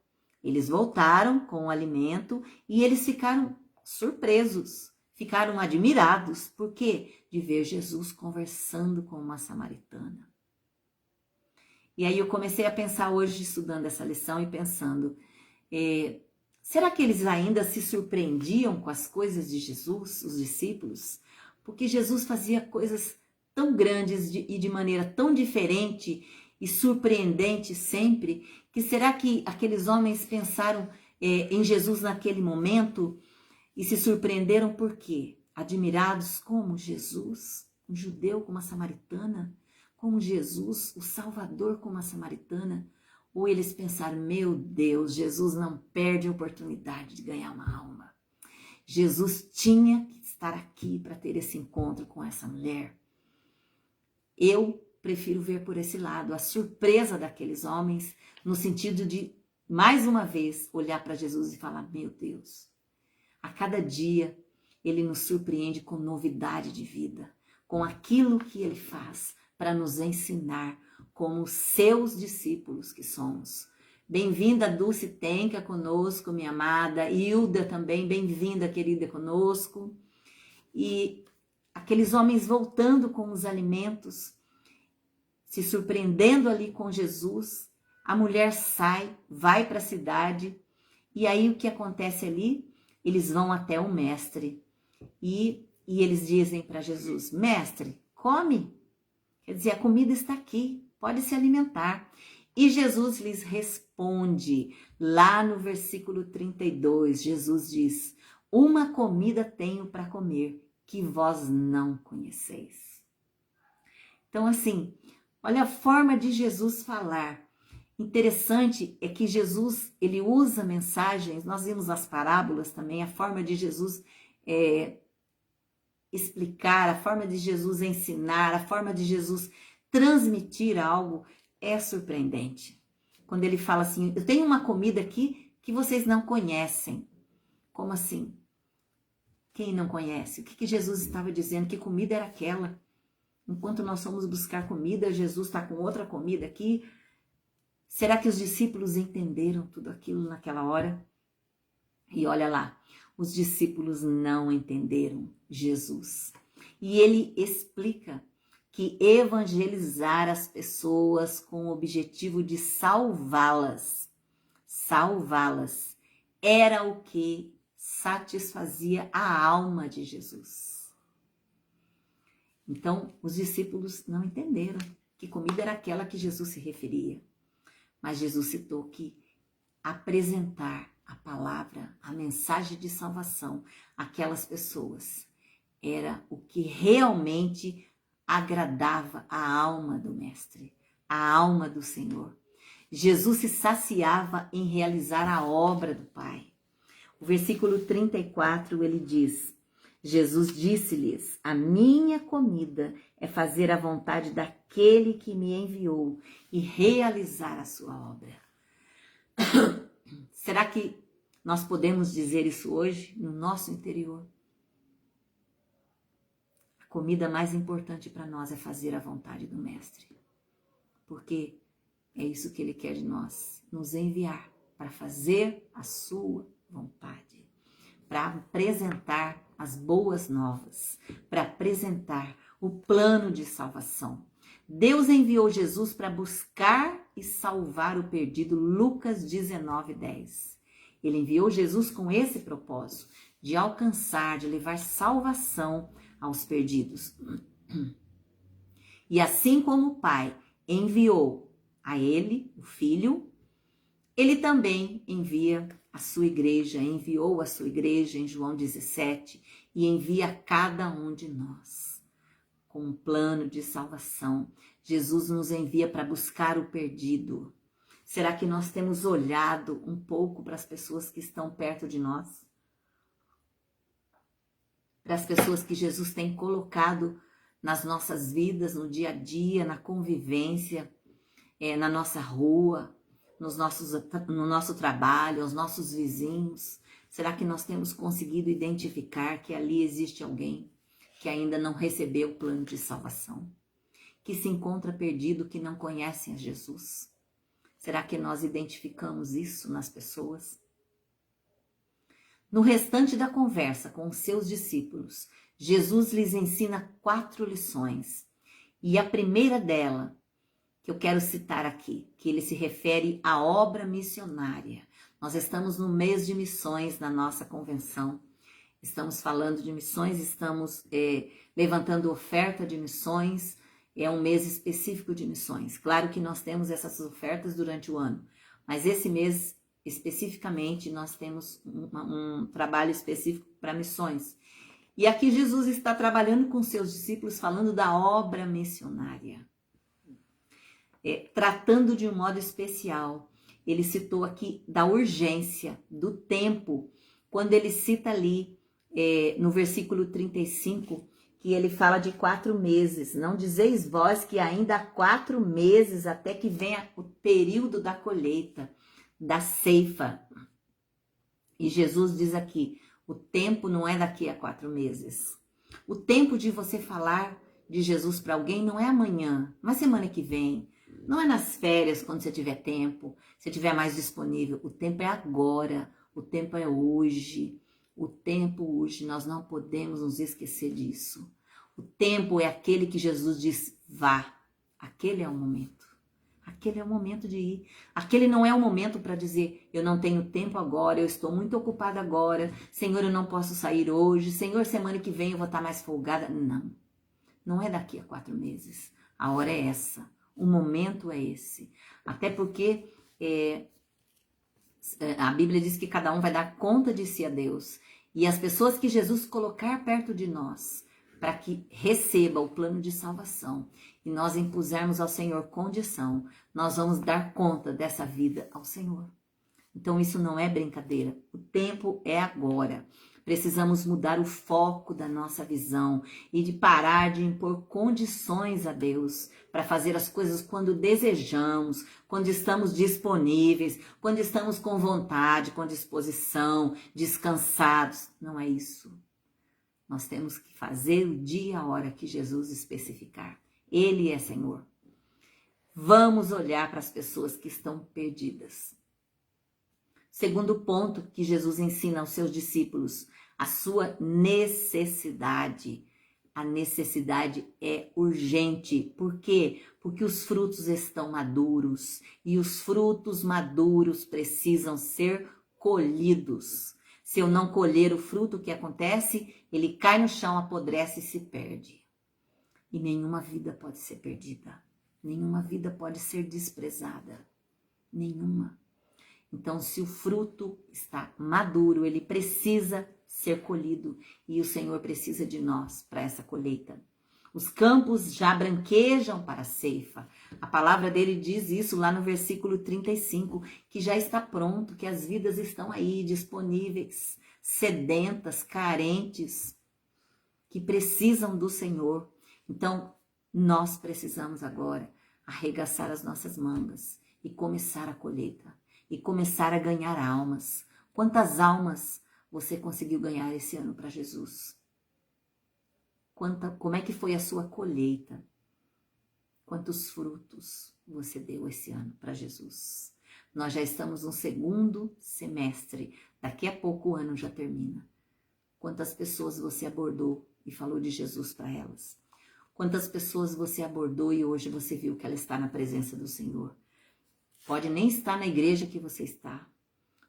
com o alimento e eles ficaram surpresos, ficaram admirados. Por quê? De ver Jesus conversando com uma samaritana. E aí eu comecei a pensar hoje, estudando essa lição e pensando, será que eles ainda se surpreendiam com as coisas de Jesus, os discípulos? Porque Jesus fazia coisas tão grandes e de maneira tão diferente e surpreendente sempre, que será que aqueles homens pensaram em Jesus naquele momento e se surpreenderam por quê? Admirados como Jesus, um judeu com uma samaritana, como Jesus, o Salvador com uma samaritana, ou eles pensaram, meu Deus, Jesus não perde a oportunidade de ganhar uma alma. Jesus tinha que estar aqui para ter esse encontro com essa mulher. Eu prefiro ver por esse lado a surpresa daqueles homens, no sentido de, mais uma vez, olhar para Jesus e falar, meu Deus, a cada dia ele nos surpreende com novidade de vida, com aquilo que ele faz para nos ensinar como seus discípulos que somos. Bem-vinda, Dulce Tenca, conosco, minha amada. Hilda também, bem-vinda, querida, conosco. E aqueles homens voltando com os alimentos, se surpreendendo ali com Jesus, a mulher sai, vai para a cidade, e aí o que acontece ali? Eles vão até o mestre, e eles dizem para Jesus, mestre, come, quer dizer, a comida está aqui, pode se alimentar. E Jesus lhes responde, lá no versículo 32, Jesus diz, uma comida tenho para comer, que vós não conheceis. Então assim, olha a forma de Jesus falar. Interessante é que Jesus, ele usa mensagens, nós vimos as parábolas também, a forma de Jesus explicar, a forma de Jesus ensinar, a forma de Jesus transmitir algo é surpreendente. Quando ele fala assim, eu tenho uma comida aqui que vocês não conhecem. Como assim? Quem não conhece? O que Jesus estava dizendo? Que comida era aquela? Enquanto nós fomos buscar comida, Jesus está com outra comida aqui. Será que os discípulos entenderam tudo aquilo naquela hora? E olha lá, os discípulos não entenderam Jesus. E ele explica que evangelizar as pessoas com o objetivo de salvá-las. Salvá-las era o que satisfazia a alma de Jesus. Então, os discípulos não entenderam que comida era aquela que Jesus se referia. Mas Jesus citou que apresentar a palavra, a mensagem de salvação àquelas pessoas era o que realmente agradava a alma do Mestre, a alma do Senhor. Jesus se saciava em realizar a obra do Pai. O versículo 34, ele diz: Jesus disse-lhes: a minha comida é fazer a vontade daquele que me enviou e realizar a sua obra. Será que nós podemos dizer isso hoje no nosso interior? A comida mais importante para nós é fazer a vontade do Mestre, porque é isso que Ele quer de nós, nos enviar para fazer a sua vontade, para apresentar as boas novas, para apresentar o plano de salvação. Deus enviou Jesus para buscar e salvar o perdido, Lucas 19:10. Ele enviou Jesus com esse propósito, de alcançar, de levar salvação aos perdidos. E assim como o Pai enviou a ele, o Filho, ele também envia a sua igreja, enviou a sua igreja em João 17 e envia a cada um de nós com um plano de salvação. Jesus nos envia para buscar o perdido. Será que nós temos olhado um pouco para as pessoas que estão perto de nós? Para as pessoas que Jesus tem colocado nas nossas vidas, no dia a dia, na convivência, na nossa rua, no nosso trabalho, aos nossos vizinhos? Será que nós temos conseguido identificar que ali existe alguém que ainda não recebeu o plano de salvação, que se encontra perdido, que não conhecem a Jesus? Será que nós identificamos isso nas pessoas? No restante da conversa com os seus discípulos, Jesus lhes ensina 4 lições. E a primeira dela, que eu quero citar aqui, que ele se refere à obra missionária. Nós estamos no mês de missões na nossa convenção. Estamos falando de missões, estamos levantando oferta de missões. É um mês específico de missões. Claro que nós temos essas ofertas durante o ano, mas esse mês especificamente nós temos um trabalho específico para missões. E aqui Jesus está trabalhando com seus discípulos, falando da obra missionária. Tratando de um modo especial. Ele citou aqui da urgência, do tempo, quando ele cita ali no versículo 35, que ele fala de 4 meses. Não dizeis vós que ainda há 4 meses até que venha o período da colheita, da ceifa. E Jesus diz aqui, o tempo não é daqui a 4 meses. O tempo de você falar de Jesus para alguém não é amanhã, mas semana que vem. Não é nas férias, quando você tiver tempo, se tiver mais disponível. O tempo é agora, o tempo é hoje. O tempo hoje, nós não podemos nos esquecer disso. O tempo é aquele que Jesus diz, vá. Aquele é o momento. Aquele é o momento de ir. Aquele não é o momento para dizer, eu não tenho tempo agora, eu estou muito ocupada agora. Senhor, eu não posso sair hoje. Senhor, semana que vem eu vou estar mais folgada. Não. Não é daqui a 4 meses. A hora é essa. O momento é esse. Até porque a Bíblia diz que cada um vai dar conta de si a Deus. E as pessoas que Jesus colocar perto de nós, para que receba o plano de salvação, e nós impusermos ao Senhor condição, nós vamos dar conta dessa vida ao Senhor. Então isso não é brincadeira. O tempo é agora. Precisamos mudar o foco da nossa visão e de parar de impor condições a Deus para fazer as coisas quando desejamos, quando estamos disponíveis, quando estamos com vontade, com disposição, descansados. Não é isso. Nós temos que fazer o dia e a hora que Jesus especificar. Ele é Senhor. Vamos olhar para as pessoas que estão perdidas. Segundo ponto que Jesus ensina aos seus discípulos, a sua necessidade. a necessidade é urgente. Por quê? Porque os frutos estão maduros e os frutos maduros precisam ser colhidos. Se eu não colher o fruto, o que acontece? Ele cai no chão, apodrece e se perde. E nenhuma vida pode ser perdida. Nenhuma vida pode ser desprezada. Nenhuma. Então, se o fruto está maduro, ele precisa ser colhido. E o Senhor precisa de nós para essa colheita. Os campos já branquejam para a ceifa. A palavra dele diz isso lá no versículo 35, que já está pronto, que as vidas estão aí disponíveis, sedentas, carentes, que precisam do Senhor. Então, nós precisamos agora arregaçar as nossas mangas e começar a colheita, e começar a ganhar almas. Quantas almas você conseguiu ganhar esse ano para Jesus? Como é que foi a sua colheita? Quantos frutos você deu esse ano para Jesus? Nós já estamos no segundo semestre. Daqui a pouco o ano já termina. Quantas pessoas você abordou e falou de Jesus para elas? Quantas pessoas você abordou e hoje você viu que ela está na presença do Senhor? Pode nem estar na igreja que você está.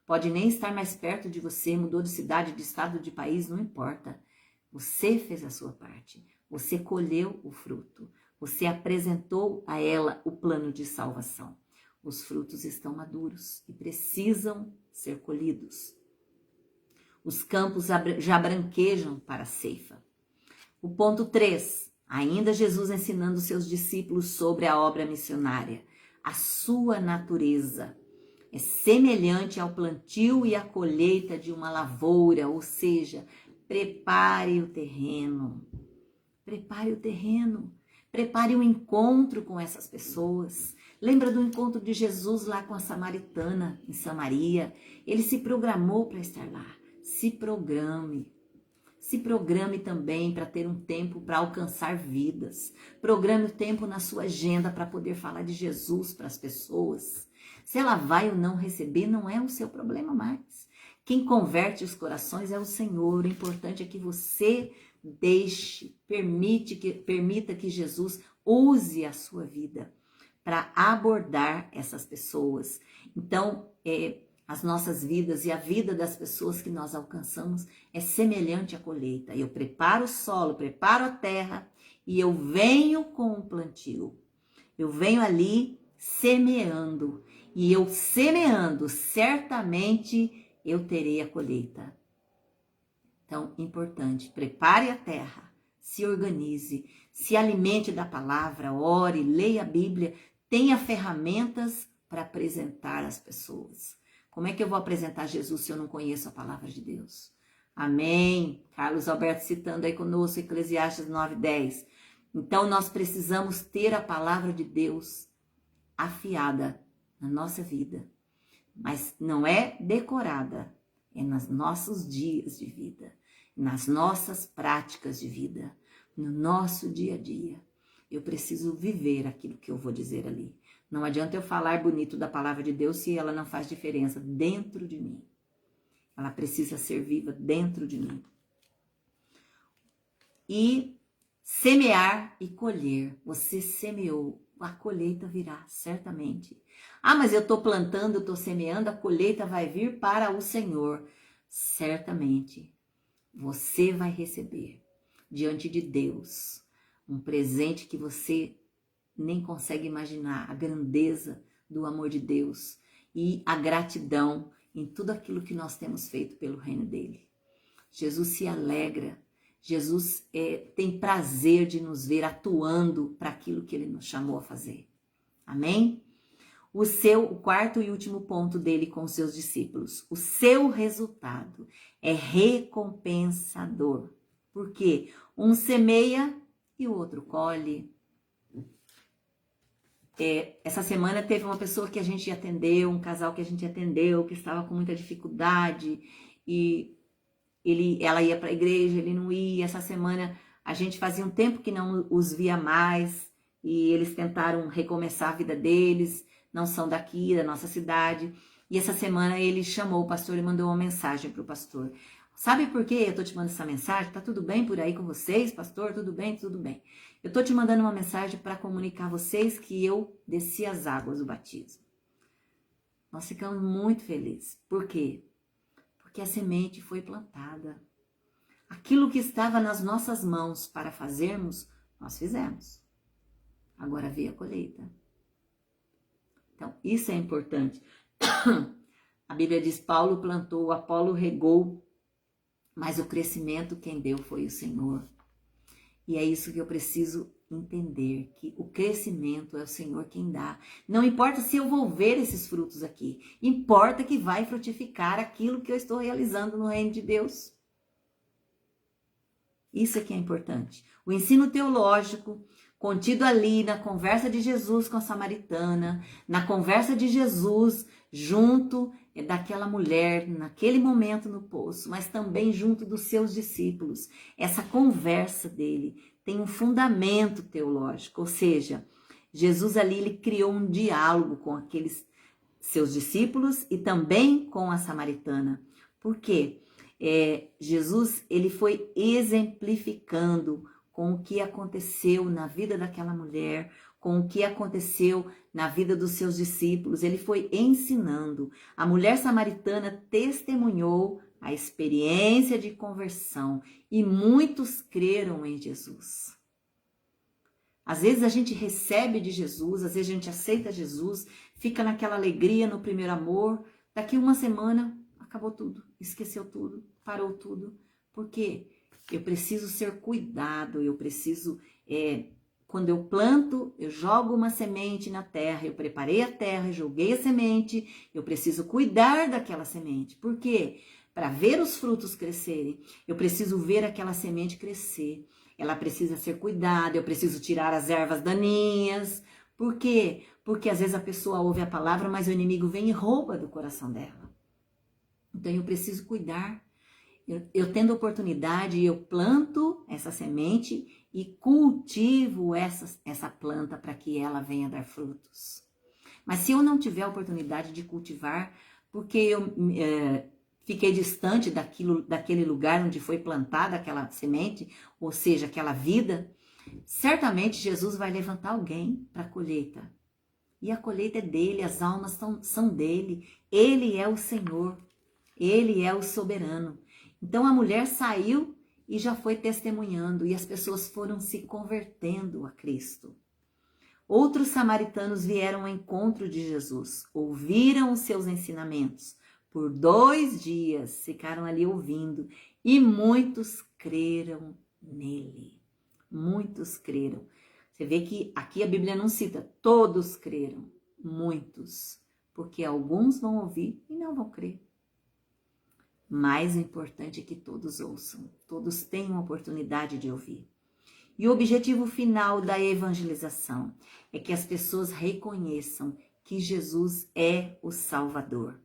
Pode nem estar mais perto de você, mudou de cidade, de estado, de país, não importa. Você fez a sua parte. Você colheu o fruto. Você apresentou a ela o plano de salvação. Os frutos estão maduros e precisam ser colhidos. Os campos já branquejam para a ceifa. O ponto 3. Ainda Jesus ensinando seus discípulos sobre a obra missionária. A sua natureza é semelhante ao plantio e à colheita de uma lavoura, ou seja, prepare o terreno. Prepare o terreno. Prepare o encontro com essas pessoas. Lembra do encontro de Jesus lá com a samaritana em Samaria? Ele se programou para estar lá. Se programe. Se programe também para ter um tempo para alcançar vidas. Programe o tempo na sua agenda para poder falar de Jesus para as pessoas. Se ela vai ou não receber, não é o seu problema mais. Quem converte os corações é o Senhor. O importante é que você permita que Jesus use a sua vida para abordar essas pessoas. Então, as nossas vidas e a vida das pessoas que nós alcançamos é semelhante à colheita. Eu preparo o solo, preparo a terra e eu venho com o plantio. Eu venho ali semeando. E eu semeando, certamente eu terei a colheita. Então, importante, prepare a terra, se organize, se alimente da palavra, ore, leia a Bíblia, tenha ferramentas para apresentar às pessoas. Como é que eu vou apresentar Jesus se eu não conheço a palavra de Deus? Amém. Carlos Alberto citando aí conosco Eclesiastes 9:10. Então, nós precisamos ter a palavra de Deus afiada na nossa vida. Mas não é decorada, é nos nossos dias de vida, nas nossas práticas de vida, no nosso dia a dia. Eu preciso viver aquilo que eu vou dizer ali. Não adianta eu falar bonito da palavra de Deus se ela não faz diferença dentro de mim. Ela precisa ser viva dentro de mim. E semear e colher. Você semeou, a colheita virá, certamente. Ah, mas eu estou plantando, eu estou semeando, a colheita vai vir para o Senhor. Certamente, você vai receber diante de Deus um presente que você nem consegue imaginar, a grandeza do amor de Deus e a gratidão em tudo aquilo que nós temos feito pelo reino dele. Jesus se alegra, Jesus tem prazer de nos ver atuando para aquilo que ele nos chamou a fazer. Amém? O quarto e último ponto dele com os seus discípulos. O seu resultado é recompensador. Por quê? Um semeia e o outro colhe. Essa semana teve uma pessoa que a gente atendeu, um casal que a gente atendeu, que estava com muita dificuldade e ela ia para a igreja, ele não ia. Essa semana a gente fazia um tempo que não os via mais e eles tentaram recomeçar a vida deles, não são daqui, da nossa cidade. E essa semana ele chamou o pastor e mandou uma mensagem para o pastor. Sabe por que eu estou te mandando essa mensagem? Tá tudo bem por aí com vocês, pastor? Tudo bem? Tudo bem. Eu estou te mandando uma mensagem para comunicar a vocês que eu desci as águas do batismo. Nós ficamos muito felizes. Por quê? Porque a semente foi plantada. Aquilo que estava nas nossas mãos para fazermos, nós fizemos. Agora veio a colheita. Então, isso é importante. A Bíblia diz, Paulo plantou, Apolo regou, mas o crescimento quem deu foi o Senhor. E é isso que eu preciso entender, que o crescimento é o Senhor quem dá. Não importa se eu vou ver esses frutos aqui, importa que vai frutificar aquilo que eu estou realizando no reino de Deus. Isso é que é importante. O ensino teológico contido ali na conversa de Jesus com a samaritana, na conversa de Jesus junto daquela mulher, naquele momento no poço, mas também junto dos seus discípulos. Essa conversa dele tem um fundamento teológico, ou seja, Jesus ali ele criou um diálogo com aqueles seus discípulos e também com a samaritana. Por quê? Jesus ele foi exemplificando com o que aconteceu na vida daquela mulher, com o que aconteceu na vida dos seus discípulos. Ele foi ensinando. A mulher samaritana testemunhou a experiência de conversão e muitos creram em Jesus. Às vezes a gente recebe de Jesus, às vezes a gente aceita Jesus, fica naquela alegria no primeiro amor, daqui uma semana acabou tudo, esqueceu tudo, parou tudo. Por quê? Eu preciso ser cuidado, eu preciso, quando eu planto, eu jogo uma semente na terra, eu preparei a terra, joguei a semente, eu preciso cuidar daquela semente. Por quê? Para ver os frutos crescerem, eu preciso ver aquela semente crescer. Ela precisa ser cuidada, eu preciso tirar as ervas daninhas. Por quê? Porque às vezes a pessoa ouve a palavra, mas o inimigo vem e rouba do coração dela. Então eu preciso cuidar. Eu tendo oportunidade, eu planto essa semente e cultivo essa planta para que ela venha dar frutos. Mas se eu não tiver a oportunidade de cultivar, porque eu fiquei distante daquele lugar onde foi plantada aquela semente, ou seja, aquela vida, certamente Jesus vai levantar alguém para a colheita. E a colheita é dele, as almas são dele, ele é o Senhor, ele é o soberano. Então a mulher saiu e já foi testemunhando, e as pessoas foram se convertendo a Cristo. Outros samaritanos vieram ao encontro de Jesus, ouviram os seus ensinamentos. Por 2 dias ficaram ali ouvindo, e muitos creram nele. Muitos creram. Você vê que aqui a Bíblia não cita, todos creram, muitos. Porque alguns vão ouvir e não vão crer. Mais importante é que todos ouçam, todos tenham a oportunidade de ouvir. E o objetivo final da evangelização é que as pessoas reconheçam que Jesus é o Salvador.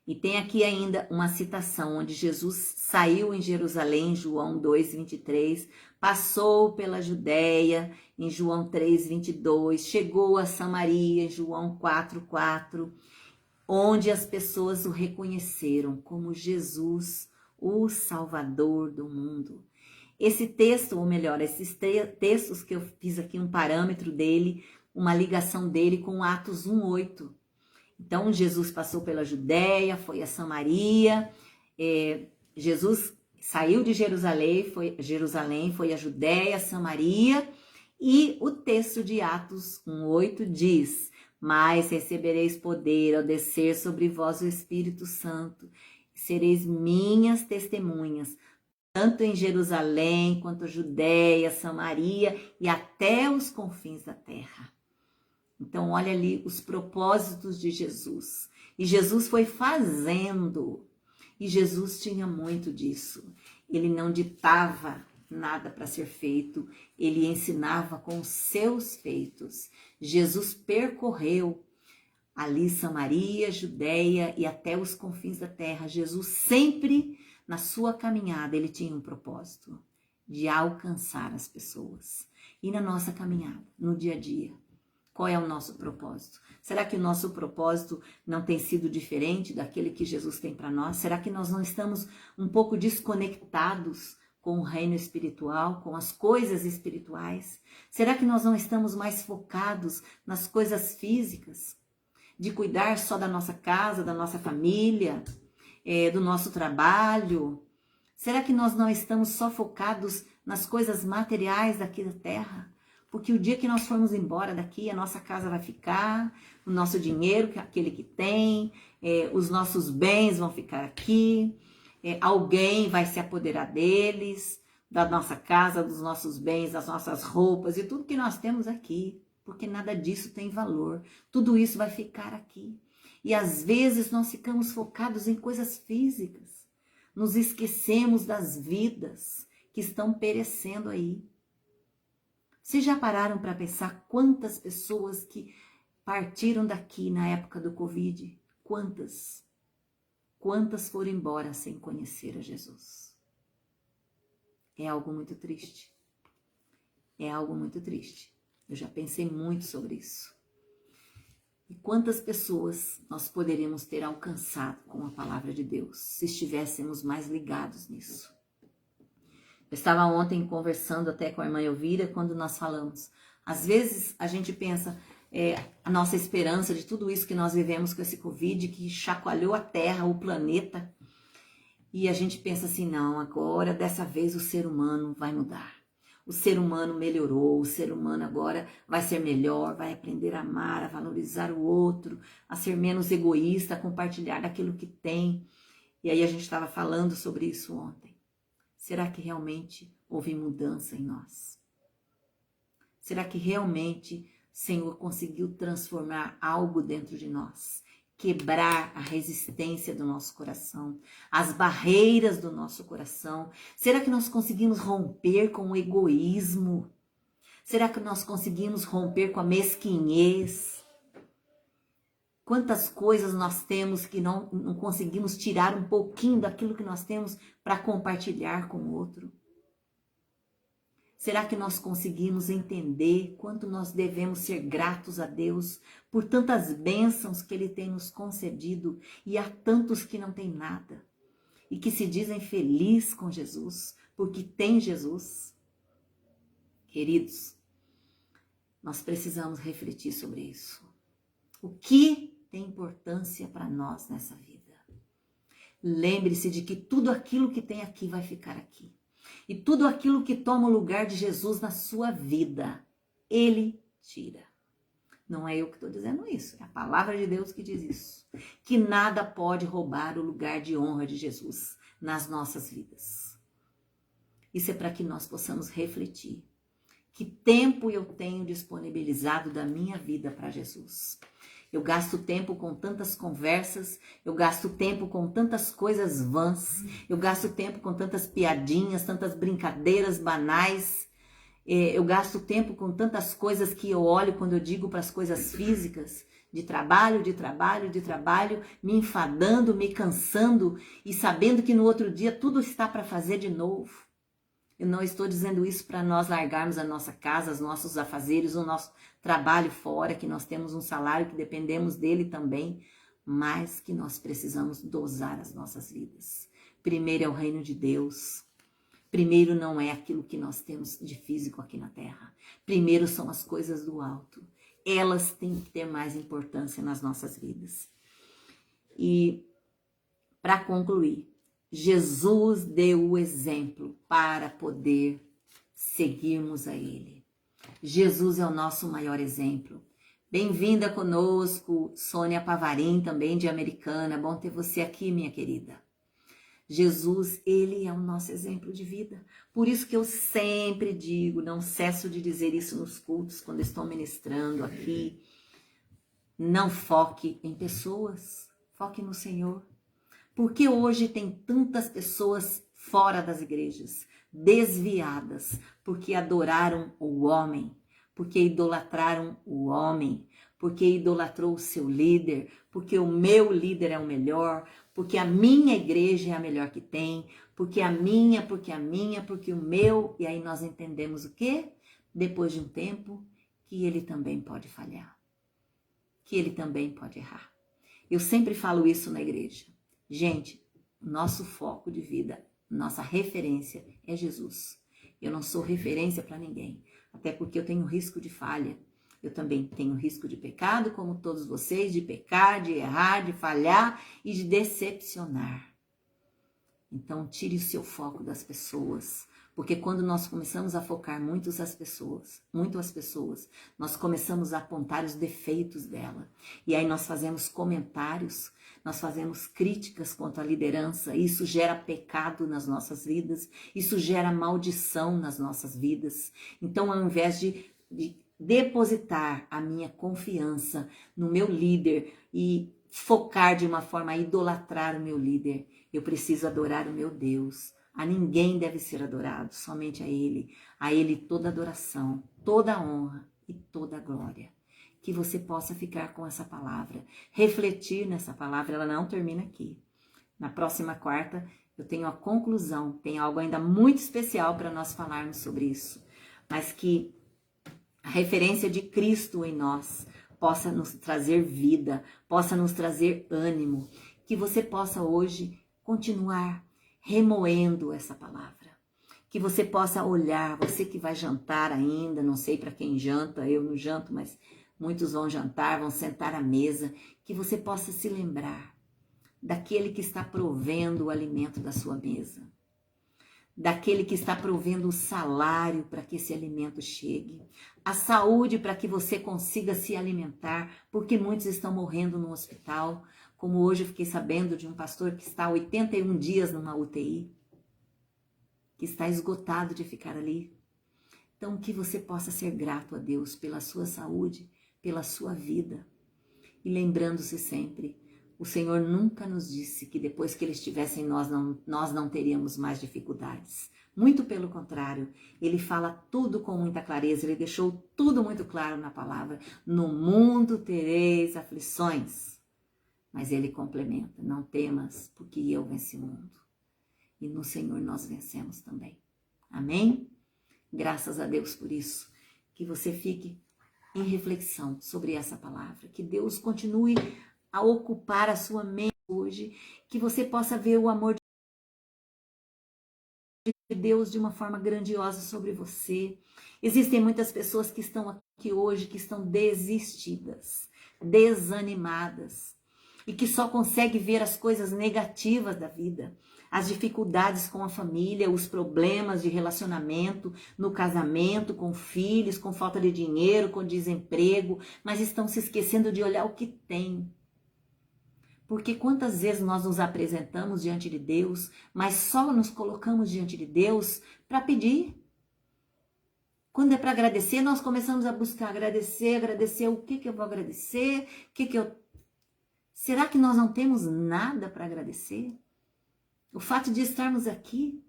E tem aqui ainda uma citação onde Jesus saiu em Jerusalém, João 2:23, passou pela Judéia, em João 3:22, chegou a Samaria, em João 4:4, onde as pessoas o reconheceram como Jesus, o Salvador do mundo. Esse texto, ou melhor, esses textos que eu fiz aqui um parâmetro dele, uma ligação dele com Atos 1:8. Então, Jesus passou pela Judéia, foi a Samaria, Jesus saiu de Jerusalém, foi a Judéia, Samaria, e o texto de Atos 1:8 diz: mas recebereis poder ao descer sobre vós o Espírito Santo, e sereis minhas testemunhas, tanto em Jerusalém, quanto Judéia, Samaria e até os confins da terra. Então, olha ali os propósitos de Jesus. E Jesus foi fazendo. E Jesus tinha muito disso. Ele não ditava nada para ser feito. Ele ensinava com os seus feitos. Jesus percorreu ali Samaria, Judéia e até os confins da terra. Jesus sempre, na sua caminhada, ele tinha um propósito de alcançar as pessoas. E na nossa caminhada, no dia a dia, Qual é o nosso propósito? Será que o nosso propósito não tem sido diferente daquele que Jesus tem para nós? Será que nós não estamos um pouco desconectados com o reino espiritual, com as coisas espirituais? Será que nós não estamos mais focados nas coisas físicas? De cuidar só da nossa casa, da nossa família, do nosso trabalho? Será que nós não estamos só focados nas coisas materiais daqui da terra? Porque o dia que nós formos embora daqui, a nossa casa vai ficar, o nosso dinheiro, aquele que tem, os nossos bens vão ficar aqui, alguém vai se apoderar deles, da nossa casa, dos nossos bens, das nossas roupas e tudo que nós temos aqui, porque nada disso tem valor. Tudo isso vai ficar aqui. E às vezes nós ficamos focados em coisas físicas, nos esquecemos das vidas que estão perecendo aí. Vocês já pararam para pensar quantas pessoas que partiram daqui na época do Covid? Quantas? Quantas foram embora sem conhecer a Jesus? É algo muito triste. É algo muito triste. Eu já pensei muito sobre isso. E quantas pessoas nós poderíamos ter alcançado com a palavra de Deus se estivéssemos mais ligados nisso? Eu estava ontem conversando até com a irmã Elvira quando nós falamos. Às vezes a gente pensa, a nossa esperança de tudo isso que nós vivemos com esse Covid, que chacoalhou a Terra, o planeta. E a gente pensa assim, não, agora dessa vez o ser humano vai mudar. O ser humano melhorou, o ser humano agora vai ser melhor, vai aprender a amar, a valorizar o outro, a ser menos egoísta, a compartilhar daquilo que tem. E aí a gente estava falando sobre isso ontem. Será que realmente houve mudança em nós? Será que realmente o Senhor conseguiu transformar algo dentro de nós? Quebrar a resistência do nosso coração, as barreiras do nosso coração? Será que nós conseguimos romper com o egoísmo? Será que nós conseguimos romper com a mesquinhez? Quantas coisas nós temos que não conseguimos tirar um pouquinho daquilo que nós temos para compartilhar com o outro? Será que nós conseguimos entender quanto nós devemos ser gratos a Deus por tantas bênçãos que Ele tem nos concedido e há tantos que não têm nada e que se dizem felizes com Jesus porque tem Jesus? Queridos, nós precisamos refletir sobre isso. O que tem importância para nós nessa vida? Lembre-se de que tudo aquilo que tem aqui vai ficar aqui. E tudo aquilo que toma o lugar de Jesus na sua vida, Ele tira. Não é eu que estou dizendo isso, é a palavra de Deus que diz isso. Que nada pode roubar o lugar de honra de Jesus nas nossas vidas. Isso é para que nós possamos refletir. Que tempo eu tenho disponibilizado da minha vida para Jesus? Eu gasto tempo com tantas conversas, eu gasto tempo com tantas coisas vãs, eu gasto tempo com tantas piadinhas, tantas brincadeiras banais, eu gasto tempo com tantas coisas que eu olho quando eu digo para as coisas físicas, de trabalho, me enfadando, me cansando e sabendo que no outro dia tudo está para fazer de novo. Eu não estou dizendo isso para nós largarmos a nossa casa, os nossos afazeres, o nosso trabalho fora, que nós temos um salário, que dependemos dele também, mas que nós precisamos dosar as nossas vidas. Primeiro é o reino de Deus. Primeiro não é aquilo que nós temos de físico aqui na terra. Primeiro são as coisas do alto. Elas têm que ter mais importância nas nossas vidas. E para concluir, Jesus deu o exemplo para poder seguirmos a Ele. Jesus é o nosso maior exemplo. Bem-vinda conosco, Sônia Pavarim, também de Americana. Bom ter você aqui, minha querida. Jesus, Ele é o nosso exemplo de vida. Por isso que eu sempre digo, não cesso de dizer isso nos cultos, quando estou ministrando aqui. Não foque em pessoas, foque no Senhor. Porque hoje tem tantas pessoas fora das igrejas, desviadas, porque adoraram o homem, porque idolatraram o homem, porque idolatrou o seu líder, porque o meu líder é o melhor, porque a minha igreja é a melhor que tem, porque a minha, porque o meu. E aí nós entendemos o quê? Depois de um tempo, que Ele também pode falhar, que Ele também pode errar. Eu sempre falo isso na igreja. Gente, nosso foco de vida, nossa referência é Jesus. Eu não sou referência para ninguém, até porque eu tenho risco de falha. Eu também tenho risco de pecado, como todos vocês, de pecar, de errar, de falhar e de decepcionar. Então, tire o seu foco das pessoas, porque quando nós começamos a focar muito as pessoas, nós começamos a apontar os defeitos dela. E aí nós fazemos comentários, nós fazemos críticas contra a liderança, e isso gera pecado nas nossas vidas, isso gera maldição nas nossas vidas. Então, ao invés de depositar a minha confiança no meu líder e focar de uma forma a idolatrar o meu líder, eu preciso adorar o meu Deus. A ninguém deve ser adorado, somente a Ele toda adoração, toda honra e toda glória. Que você possa ficar com essa palavra, refletir nessa palavra, ela não termina aqui. Na próxima quarta eu tenho a conclusão, tem algo ainda muito especial para nós falarmos sobre isso, mas que a referência de Cristo em nós possa nos trazer vida, possa nos trazer ânimo, que você possa hoje continuar remoendo essa palavra, que você possa olhar, você que vai jantar ainda, não sei para quem janta, eu não janto, mas muitos vão jantar, vão sentar à mesa, que você possa se lembrar daquele que está provendo o alimento da sua mesa, daquele que está provendo o salário para que esse alimento chegue, a saúde para que você consiga se alimentar, porque muitos estão morrendo no hospital, como hoje eu fiquei sabendo de um pastor que está há 81 dias numa UTI, que está esgotado de ficar ali. Então, que você possa ser grato a Deus pela sua saúde, pela sua vida. E lembrando-se sempre, o Senhor nunca nos disse que depois que Ele estivesse em nós, nós não teríamos mais dificuldades. Muito pelo contrário, Ele fala tudo com muita clareza, Ele deixou tudo muito claro na palavra. No mundo tereis aflições. Mas Ele complementa, não temas, porque eu venci o mundo. E no Senhor nós vencemos também. Amém? Graças a Deus por isso. Que você fique em reflexão sobre essa palavra. Que Deus continue a ocupar a sua mente hoje. Que você possa ver o amor de Deus de uma forma grandiosa sobre você. Existem muitas pessoas que estão aqui hoje, que estão desistidas, desanimadas, e que só conseguem ver as coisas negativas da vida, as dificuldades com a família, os problemas de relacionamento, no casamento, com filhos, com falta de dinheiro, com desemprego, mas estão se esquecendo de olhar o que tem. Porque quantas vezes nós nos apresentamos diante de Deus, mas só nos colocamos diante de Deus para pedir. Quando é para agradecer, nós começamos a buscar agradecer o que eu vou agradecer, Será que nós não temos nada para agradecer? O fato de estarmos aqui,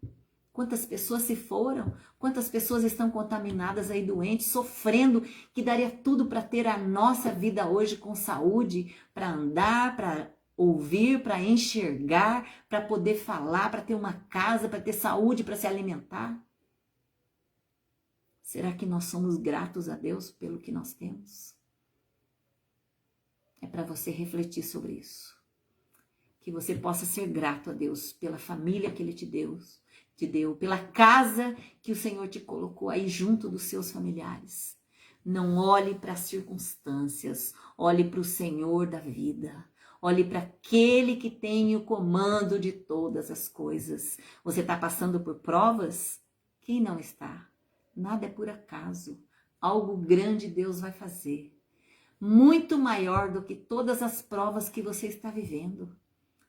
quantas pessoas se foram, quantas pessoas estão contaminadas aí, doentes, sofrendo, que daria tudo para ter a nossa vida hoje com saúde, para andar, para ouvir, para enxergar, para poder falar, para ter uma casa, para ter saúde, para se alimentar. Será que nós somos gratos a Deus pelo que nós temos? É para você refletir sobre isso. Que você possa ser grato a Deus pela família que Ele te deu, pela casa que o Senhor te colocou aí junto dos seus familiares. Não olhe para as circunstâncias, olhe para o Senhor da vida. Olhe para aquele que tem o comando de todas as coisas. Você está passando por provas? Quem não está? Nada é por acaso. Algo grande Deus vai fazer. Muito maior do que todas as provas que você está vivendo.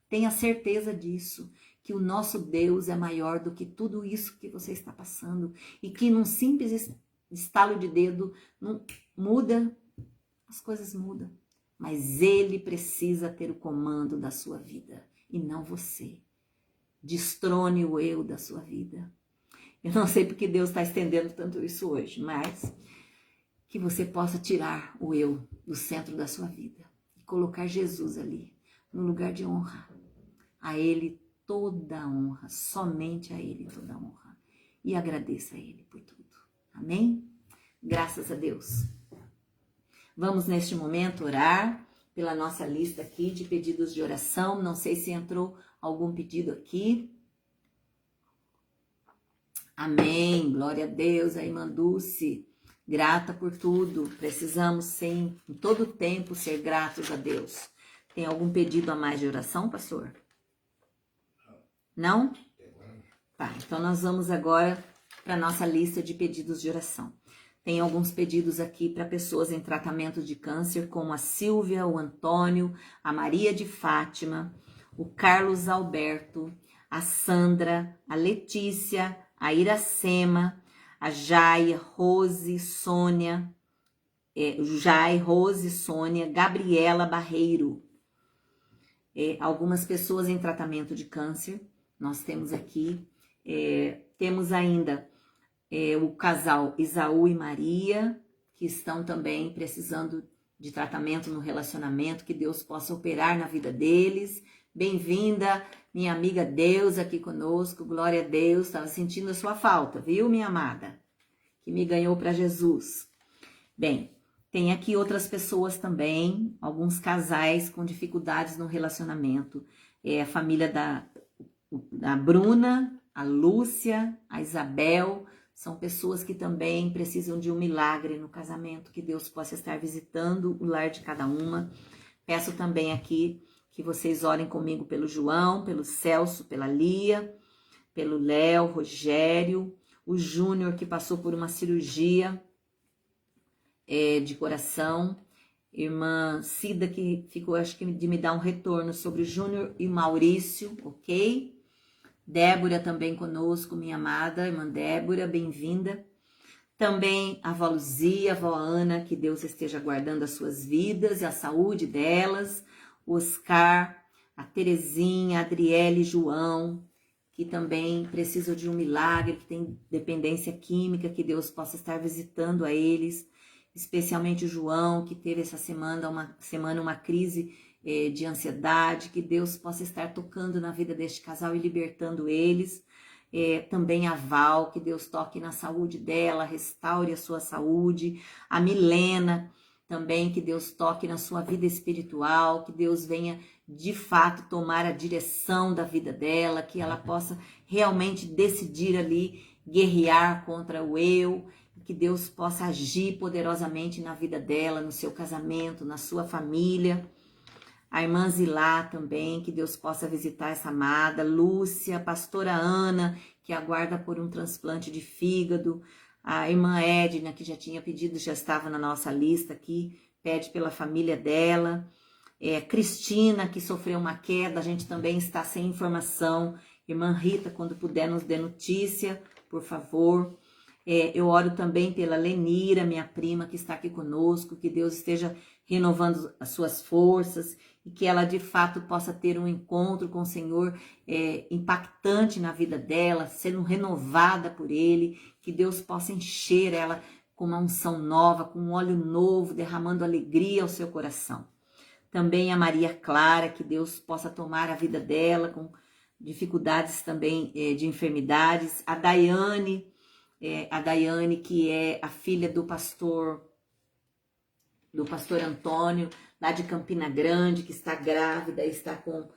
Tenha certeza disso, que o nosso Deus é maior do que tudo isso que você está passando e que num simples estalo de dedo muda, as coisas mudam. Mas Ele precisa ter o comando da sua vida e não você. Destrone o eu da sua vida. Eu não sei porque Deus está estendendo tanto isso hoje, mas que você possa tirar o eu do centro da sua vida e colocar Jesus ali, no lugar de honra. A Ele toda a honra, somente a Ele toda a honra. E agradeça a Ele por tudo. Amém? Graças a Deus. Vamos neste momento orar pela nossa lista aqui de pedidos de oração. Não sei se entrou algum pedido aqui. Amém, glória a Deus, a irmã Dulce, grata por tudo. Precisamos sim, em todo tempo, ser gratos a Deus. Tem algum pedido a mais de oração, pastor? Não? Tá, então nós vamos agora para a nossa lista de pedidos de oração. Tem alguns pedidos aqui para pessoas em tratamento de câncer, como a Silvia, o Antônio, a Maria de Fátima, o Carlos Alberto, a Sandra, a Letícia, a Iracema, a Jai, Rose, Sônia, Gabriela Barreiro. Algumas pessoas em tratamento de câncer, nós temos aqui, temos ainda o casal Isaú e Maria, que estão também precisando de tratamento no relacionamento, que Deus possa operar na vida deles. Bem-vinda, minha amiga Deus aqui conosco, glória a Deus. Estava sentindo a sua falta, viu, minha amada? Que me ganhou para Jesus. Bem, tem aqui outras pessoas também, alguns casais com dificuldades no relacionamento. A família da Bruna, a Lúcia, a Isabel, são pessoas que também precisam de um milagre no casamento, que Deus possa estar visitando o lar de cada uma. Peço também aqui que vocês orem comigo pelo João, pelo Celso, pela Lia, pelo Léo, Rogério, o Júnior, que passou por uma cirurgia de coração, irmã Cida, que ficou, acho que de me dar um retorno sobre o Júnior e Maurício, ok? Débora também conosco, minha amada, irmã Débora, bem-vinda. Também a avó Luzia, a avó Ana, que Deus esteja guardando as suas vidas e a saúde delas. O Oscar, a Terezinha, a Adriele e João, que também precisam de um milagre, que tem dependência química, que Deus possa estar visitando a eles. Especialmente o João, que teve essa semana uma crise de ansiedade, que Deus possa estar tocando na vida deste casal e libertando eles. Também a Val, que Deus toque na saúde dela, restaure a sua saúde. A Milena, também que Deus toque na sua vida espiritual, que Deus venha de fato tomar a direção da vida dela, que ela possa realmente decidir ali guerrear contra o eu, que Deus possa agir poderosamente na vida dela, no seu casamento, na sua família. A irmã Zilá também, que Deus possa visitar essa amada. Lúcia, a pastora Ana, que aguarda por um transplante de fígado. A irmã Edna, que já tinha pedido, já estava na nossa lista aqui, pede pela família dela. Cristina, que sofreu uma queda, a gente também está sem informação. Irmã Rita, quando puder nos dê notícia, por favor. Eu oro também pela Lenira, minha prima, que está aqui conosco, que Deus esteja renovando as suas forças e que ela de fato possa ter um encontro com o Senhor impactante na vida dela, sendo renovada por Ele, que Deus possa encher ela com uma unção nova, com um óleo novo, derramando alegria ao seu coração. Também a Maria Clara, que Deus possa tomar a vida dela com dificuldades também de enfermidades. A Daiane, que é a filha do pastor Antônio, lá de Campina Grande, que está grávida, está com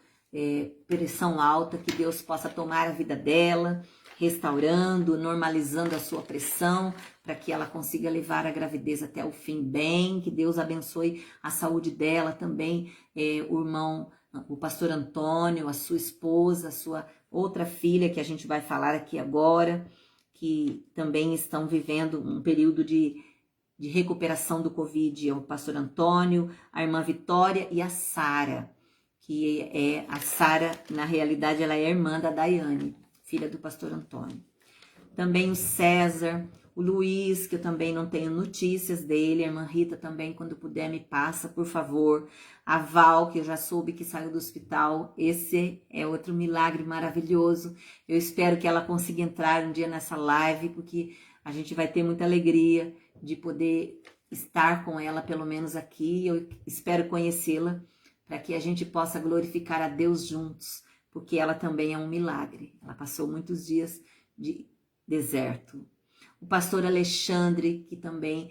pressão alta, que Deus possa tomar a vida dela, restaurando, normalizando a sua pressão, para que ela consiga levar a gravidez até o fim bem, que Deus abençoe a saúde dela também, o pastor Antônio, a sua esposa, a sua outra filha, que a gente vai falar aqui agora, que também estão vivendo um período de recuperação do Covid, o pastor Antônio, a irmã Vitória e a Sara, que a Sara, na realidade, ela é irmã da Daiane, filha do pastor Antônio. Também o César, o Luiz, que eu também não tenho notícias dele, a irmã Rita também, quando puder, me passa, por favor. A Val, que eu já soube que saiu do hospital, esse é outro milagre maravilhoso. Eu espero que ela consiga entrar um dia nessa live, porque a gente vai ter muita alegria de poder estar com ela, pelo menos aqui. Eu espero conhecê-la, para que a gente possa glorificar a Deus juntos, porque ela também é um milagre. Ela passou muitos dias de deserto. O pastor Alexandre, que também,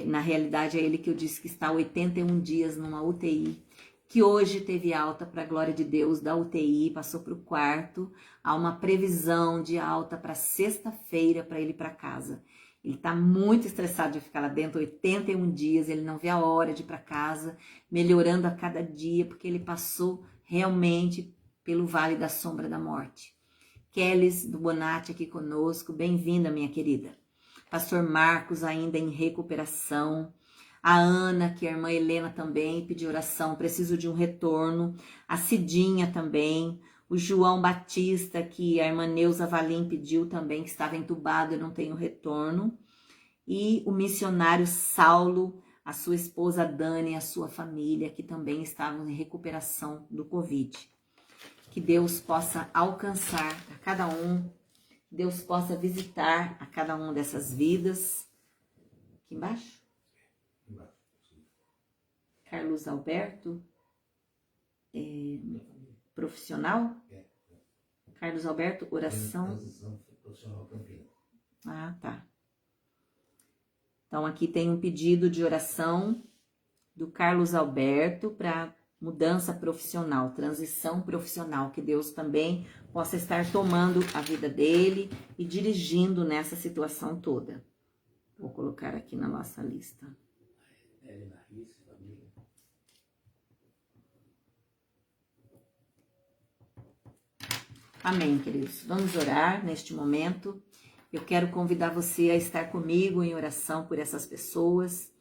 na realidade, é ele que eu disse que está há 81 dias numa UTI, que hoje teve alta para a glória de Deus da UTI, passou para o quarto. Há uma previsão de alta para sexta-feira para ele ir para casa. Ele está muito estressado de ficar lá dentro, 81 dias, ele não vê a hora de ir para casa, melhorando a cada dia, porque ele passou realmente pelo vale da sombra da morte. Kelis do Bonatti aqui conosco, bem-vinda, minha querida. Pastor Marcos ainda em recuperação. A Ana, que a irmã Helena também pediu oração, preciso de um retorno. A Cidinha também. O João Batista, que a irmã Neuza Valim pediu também, que estava entubado e não tem o retorno. E o missionário Saulo, a sua esposa Dani e a sua família, que também estavam em recuperação do Covid. Que Deus possa alcançar a cada um, Deus possa visitar a cada uma dessas vidas. Aqui embaixo? Carlos Alberto, profissional? Carlos Alberto, oração. Ah, tá. Então aqui tem um pedido de oração do Carlos Alberto para mudança profissional, transição profissional, que Deus também possa estar tomando a vida dele e dirigindo nessa situação toda. Vou colocar aqui na nossa lista. Amém, queridos. Vamos orar neste momento. Eu quero convidar você a estar comigo em oração por essas pessoas.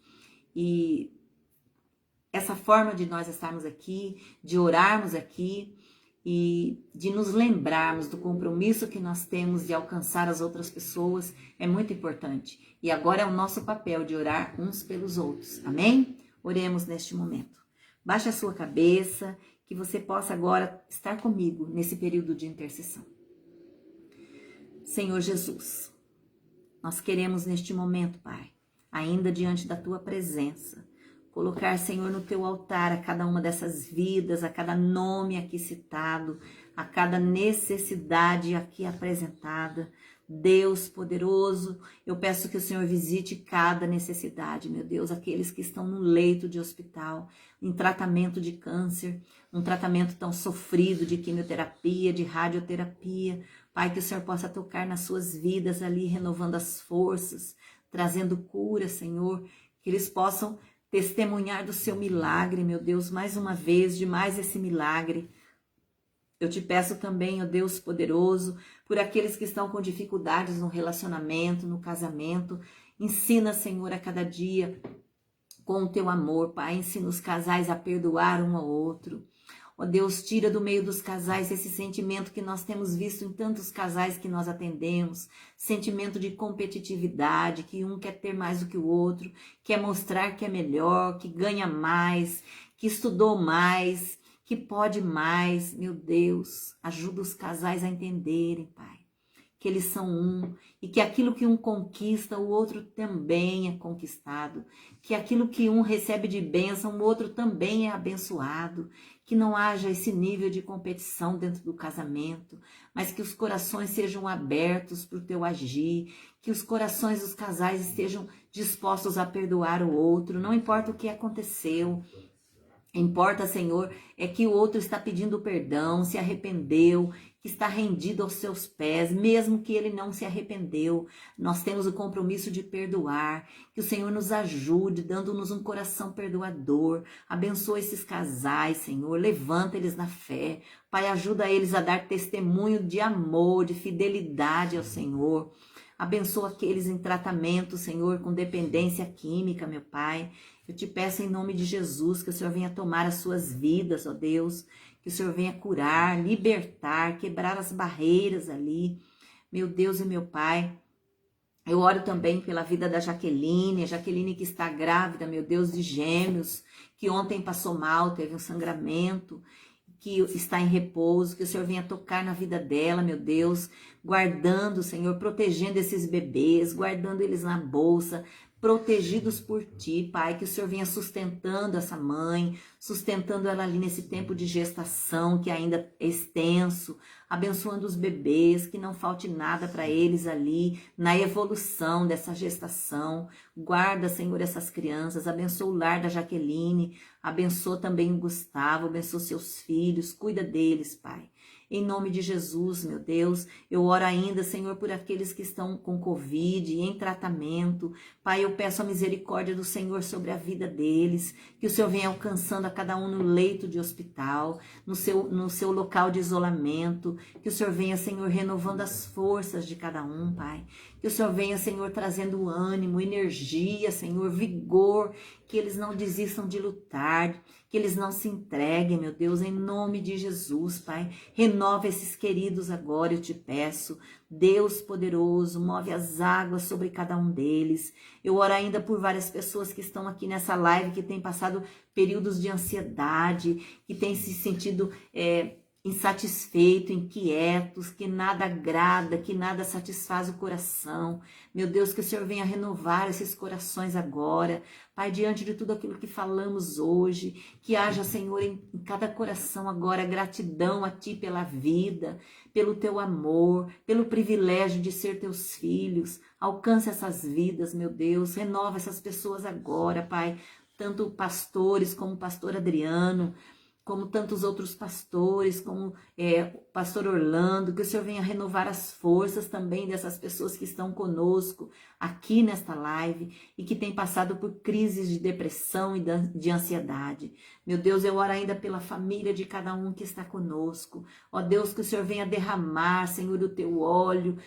E essa forma de nós estarmos aqui, de orarmos aqui e de nos lembrarmos do compromisso que nós temos de alcançar as outras pessoas é muito importante. E agora é o nosso papel de orar uns pelos outros. Amém? Oremos neste momento. Baixe a sua cabeça, que você possa agora estar comigo nesse período de intercessão. Senhor Jesus, nós queremos neste momento, Pai, ainda diante da Tua presença, colocar, Senhor, no Teu altar a cada uma dessas vidas, a cada nome aqui citado, a cada necessidade aqui apresentada. Deus poderoso, eu peço que o Senhor visite cada necessidade, meu Deus, aqueles que estão no leito de hospital, em tratamento de câncer, um tratamento tão sofrido de quimioterapia, de radioterapia. Pai, que o Senhor possa tocar nas suas vidas ali, renovando as forças, trazendo cura, Senhor, que eles possam testemunhar do seu milagre, meu Deus, mais uma vez, de mais esse milagre. Eu te peço também, ó Deus poderoso, por aqueles que estão com dificuldades no relacionamento, no casamento. Ensina, Senhor, a cada dia com o teu amor, Pai. Ensina os casais a perdoar um ao outro. Ó Deus, tira do meio dos casais esse sentimento que nós temos visto em tantos casais que nós atendemos. Sentimento de competitividade, que um quer ter mais do que o outro, quer mostrar que é melhor, que ganha mais, que estudou mais, que pode mais. Meu Deus, ajuda os casais a entenderem, Pai, que eles são um e que aquilo que um conquista, o outro também é conquistado, que aquilo que um recebe de bênção, o outro também é abençoado, que não haja esse nível de competição dentro do casamento, mas que os corações sejam abertos para o teu agir, que os corações dos casais estejam dispostos a perdoar o outro, não importa o que aconteceu. Importa, Senhor, é que o outro está pedindo perdão, se arrependeu, que está rendido aos seus pés, mesmo que ele não se arrependeu. Nós temos o compromisso de perdoar, que o Senhor nos ajude, dando-nos um coração perdoador. Abençoa esses casais, Senhor, levanta eles na fé. Pai, ajuda eles a dar testemunho de amor, de fidelidade ao Senhor. Abençoa aqueles em tratamento, Senhor, com dependência química, meu Pai. Eu te peço em nome de Jesus que o Senhor venha tomar as suas vidas, ó Deus, que o Senhor venha curar, libertar, quebrar as barreiras ali. Meu Deus e meu Pai, eu oro também pela vida da Jaqueline, a Jaqueline que está grávida, meu Deus, de gêmeos, que ontem passou mal, teve um sangramento, que está em repouso, que o Senhor venha tocar na vida dela, meu Deus, guardando, Senhor, protegendo esses bebês, guardando eles na bolsa, protegidos por Ti, Pai, que o Senhor venha sustentando essa mãe, sustentando ela ali nesse tempo de gestação que ainda é extenso, abençoando os bebês, que não falte nada para eles ali, na evolução dessa gestação. Guarda, Senhor, essas crianças, abençoa o lar da Jaqueline, abençoa também o Gustavo, abençoa seus filhos, cuida deles, Pai. Em nome de Jesus, meu Deus, eu oro ainda, Senhor, por aqueles que estão com Covid, em tratamento. Pai, eu peço a misericórdia do Senhor sobre a vida deles, que o Senhor venha alcançando a cada um no leito de hospital, no seu local de isolamento, que o Senhor venha, Senhor, renovando as forças de cada um, Pai. Que o Senhor venha, Senhor, trazendo ânimo, energia, Senhor, vigor, que eles não desistam de lutar, que eles não se entreguem, meu Deus, em nome de Jesus, Pai. Renova esses queridos agora, eu te peço. Deus poderoso, move as águas sobre cada um deles. Eu oro ainda por várias pessoas que estão aqui nessa live, que têm passado períodos de ansiedade, que têm se sentido insatisfeitos, inquietos, que nada agrada, que nada satisfaz o coração. Meu Deus, que o Senhor venha renovar esses corações agora. Pai, diante de tudo aquilo que falamos hoje, que haja, Senhor, em cada coração agora gratidão a Ti pela vida, pelo Teu amor, pelo privilégio de ser Teus filhos. Alcance essas vidas, meu Deus, renova essas pessoas agora, Pai, tanto pastores como o pastor Adriano, como tantos outros pastores, como o pastor Orlando, que o Senhor venha renovar as forças também dessas pessoas que estão conosco aqui nesta live e que têm passado por crises de depressão e de ansiedade. Meu Deus, eu oro ainda pela família de cada um que está conosco. Ó Deus, que o Senhor venha derramar, Senhor, do Teu óleo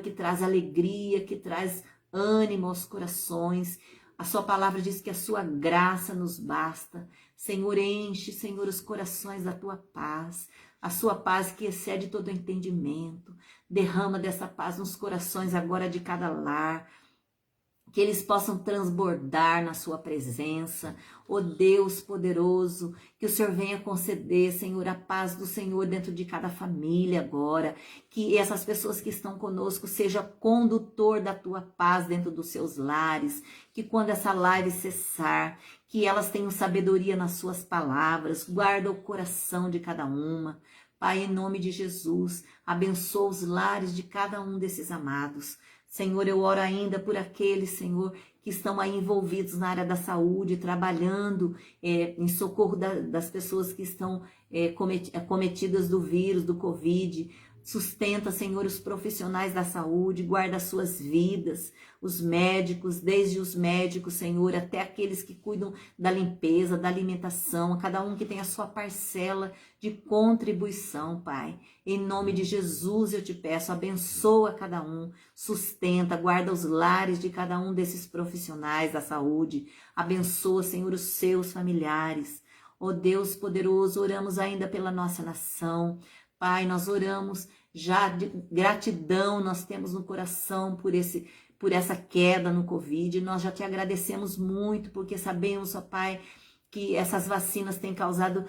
que traz alegria, que traz ânimo aos corações. A Sua palavra diz que a Sua graça nos basta. Senhor, enche, Senhor, os corações da Tua paz, a Sua paz que excede todo entendimento. Derrama dessa paz nos corações agora de cada lar, que eles possam transbordar na Sua presença. Ó Deus poderoso, que o Senhor venha conceder, Senhor, a paz do Senhor dentro de cada família agora, que essas pessoas que estão conosco seja condutor da Tua paz dentro dos seus lares, que quando essa live cessar, que elas tenham sabedoria nas Suas palavras, guarda o coração de cada uma. Pai, em nome de Jesus, abençoa os lares de cada um desses amados. Senhor, eu oro ainda por aqueles, Senhor, que estão aí envolvidos na área da saúde, trabalhando em socorro das pessoas que estão cometidas do vírus, do Covid. Sustenta, Senhor, os profissionais da saúde, guarda as suas vidas, os médicos, desde os médicos, Senhor, até aqueles que cuidam da limpeza, da alimentação, cada um que tem a sua parcela de contribuição, Pai. Em nome de Jesus eu te peço, abençoa cada um, sustenta, guarda os lares de cada um desses profissionais da saúde, abençoa, Senhor, os seus familiares. Ó Deus poderoso, oramos ainda pela nossa nação. Pai, nós oramos já de gratidão, nós temos no coração por essa queda no Covid. Nós já te agradecemos muito, porque sabemos, ó Pai, que essas vacinas têm causado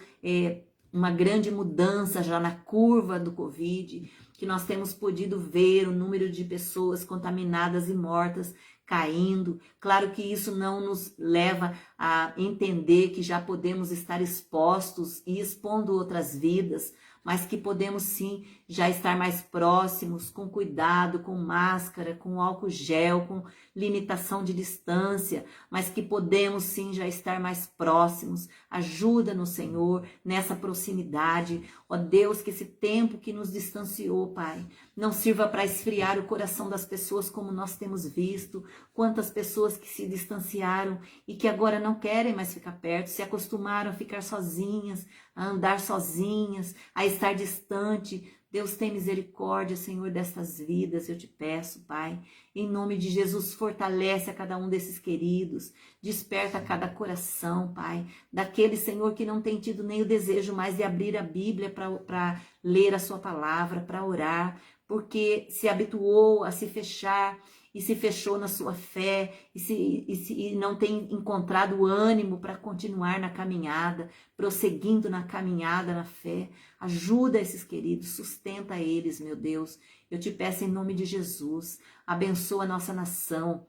uma grande mudança já na curva do Covid, que nós temos podido ver o número de pessoas contaminadas e mortas caindo. Claro que isso não nos leva a entender que já podemos estar expostos e expondo outras vidas, mas que podemos sim já estar mais próximos, com cuidado, com máscara, com álcool gel, com limitação de distância, mas que podemos sim já estar mais próximos. Ajuda-nos, Senhor, nessa proximidade. Ó Deus, que esse tempo que nos distanciou, Pai, não sirva para esfriar o coração das pessoas como nós temos visto. Quantas pessoas que se distanciaram e que agora não querem mais ficar perto, se acostumaram a ficar sozinhas, a andar sozinhas, a estar distante. Deus, tem misericórdia, Senhor, destas vidas, eu te peço, Pai. Em nome de Jesus, fortalece a cada um desses queridos, desperta cada coração, Pai, daquele, Senhor, que não tem tido nem o desejo mais de abrir a Bíblia para ler a sua palavra, para orar, porque se habituou a se fechar e se fechou na sua fé e não tem encontrado ânimo para continuar na caminhada, prosseguindo na caminhada, na fé. Ajuda esses queridos, sustenta eles, meu Deus. Eu te peço em nome de Jesus, abençoa a nossa nação.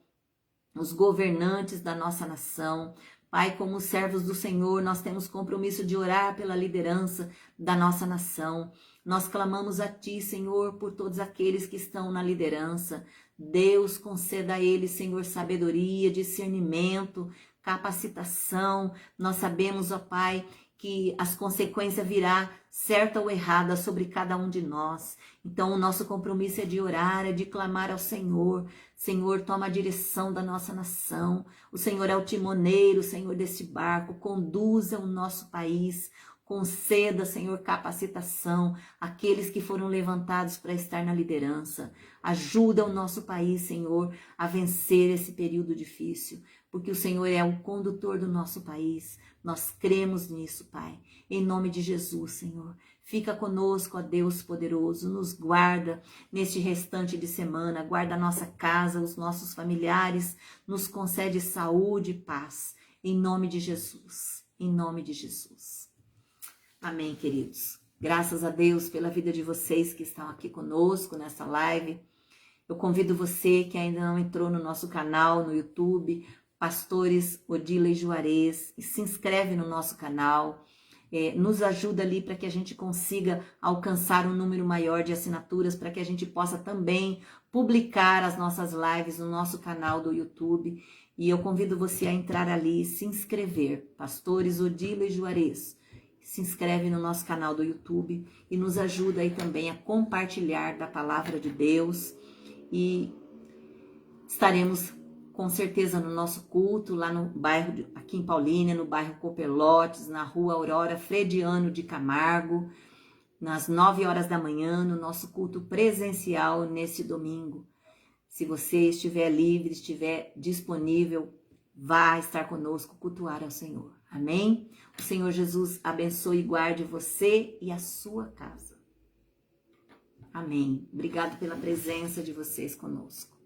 os governantes da nossa nação. Pai, como servos do Senhor, nós temos compromisso de orar pela liderança da nossa nação. Nós clamamos a Ti, Senhor, por todos aqueles que estão na liderança. Deus, conceda a eles, Senhor, sabedoria, discernimento, capacitação. Nós sabemos, ó Pai, que as consequências virá certa ou errada sobre cada um de nós. Então, o nosso compromisso é de orar, é de clamar ao Senhor. Senhor, toma a direção da nossa nação. O Senhor é o timoneiro, Senhor, deste barco. Conduza o nosso país. Conceda, Senhor, capacitação àqueles que foram levantados para estar na liderança. Ajuda o nosso país, Senhor, a vencer esse período difícil, porque o Senhor é o condutor do nosso país. Nós cremos nisso, Pai. Em nome de Jesus, Senhor. Fica conosco, ó Deus poderoso. Nos guarda neste restante de semana. Guarda a nossa casa, os nossos familiares. Nos concede saúde e paz. Em nome de Jesus. Em nome de Jesus. Amém, queridos. Graças a Deus pela vida de vocês que estão aqui conosco nessa live. Eu convido você que ainda não entrou no nosso canal no YouTube, Pastores Odila e Juarez, e se inscreve no nosso canal. Nos ajuda ali para que a gente consiga alcançar um número maior de assinaturas, para que a gente possa também publicar as nossas lives no nosso canal do YouTube. E eu convido você a entrar ali e se inscrever, Pastores Odila e Juarez. Se inscreve no nosso canal do YouTube e nos ajuda aí também a compartilhar da palavra de Deus. E estaremos com certeza no nosso culto lá no bairro, aqui em Paulínia, no bairro Copelotes, na rua Aurora Frediano de Camargo, nas 9 horas da manhã, no nosso culto presencial nesse domingo. Se você estiver livre, estiver disponível, vá estar conosco, cultuar ao Senhor. Amém? O Senhor Jesus abençoe e guarde você e a sua casa. Amém. Obrigado pela presença de vocês conosco.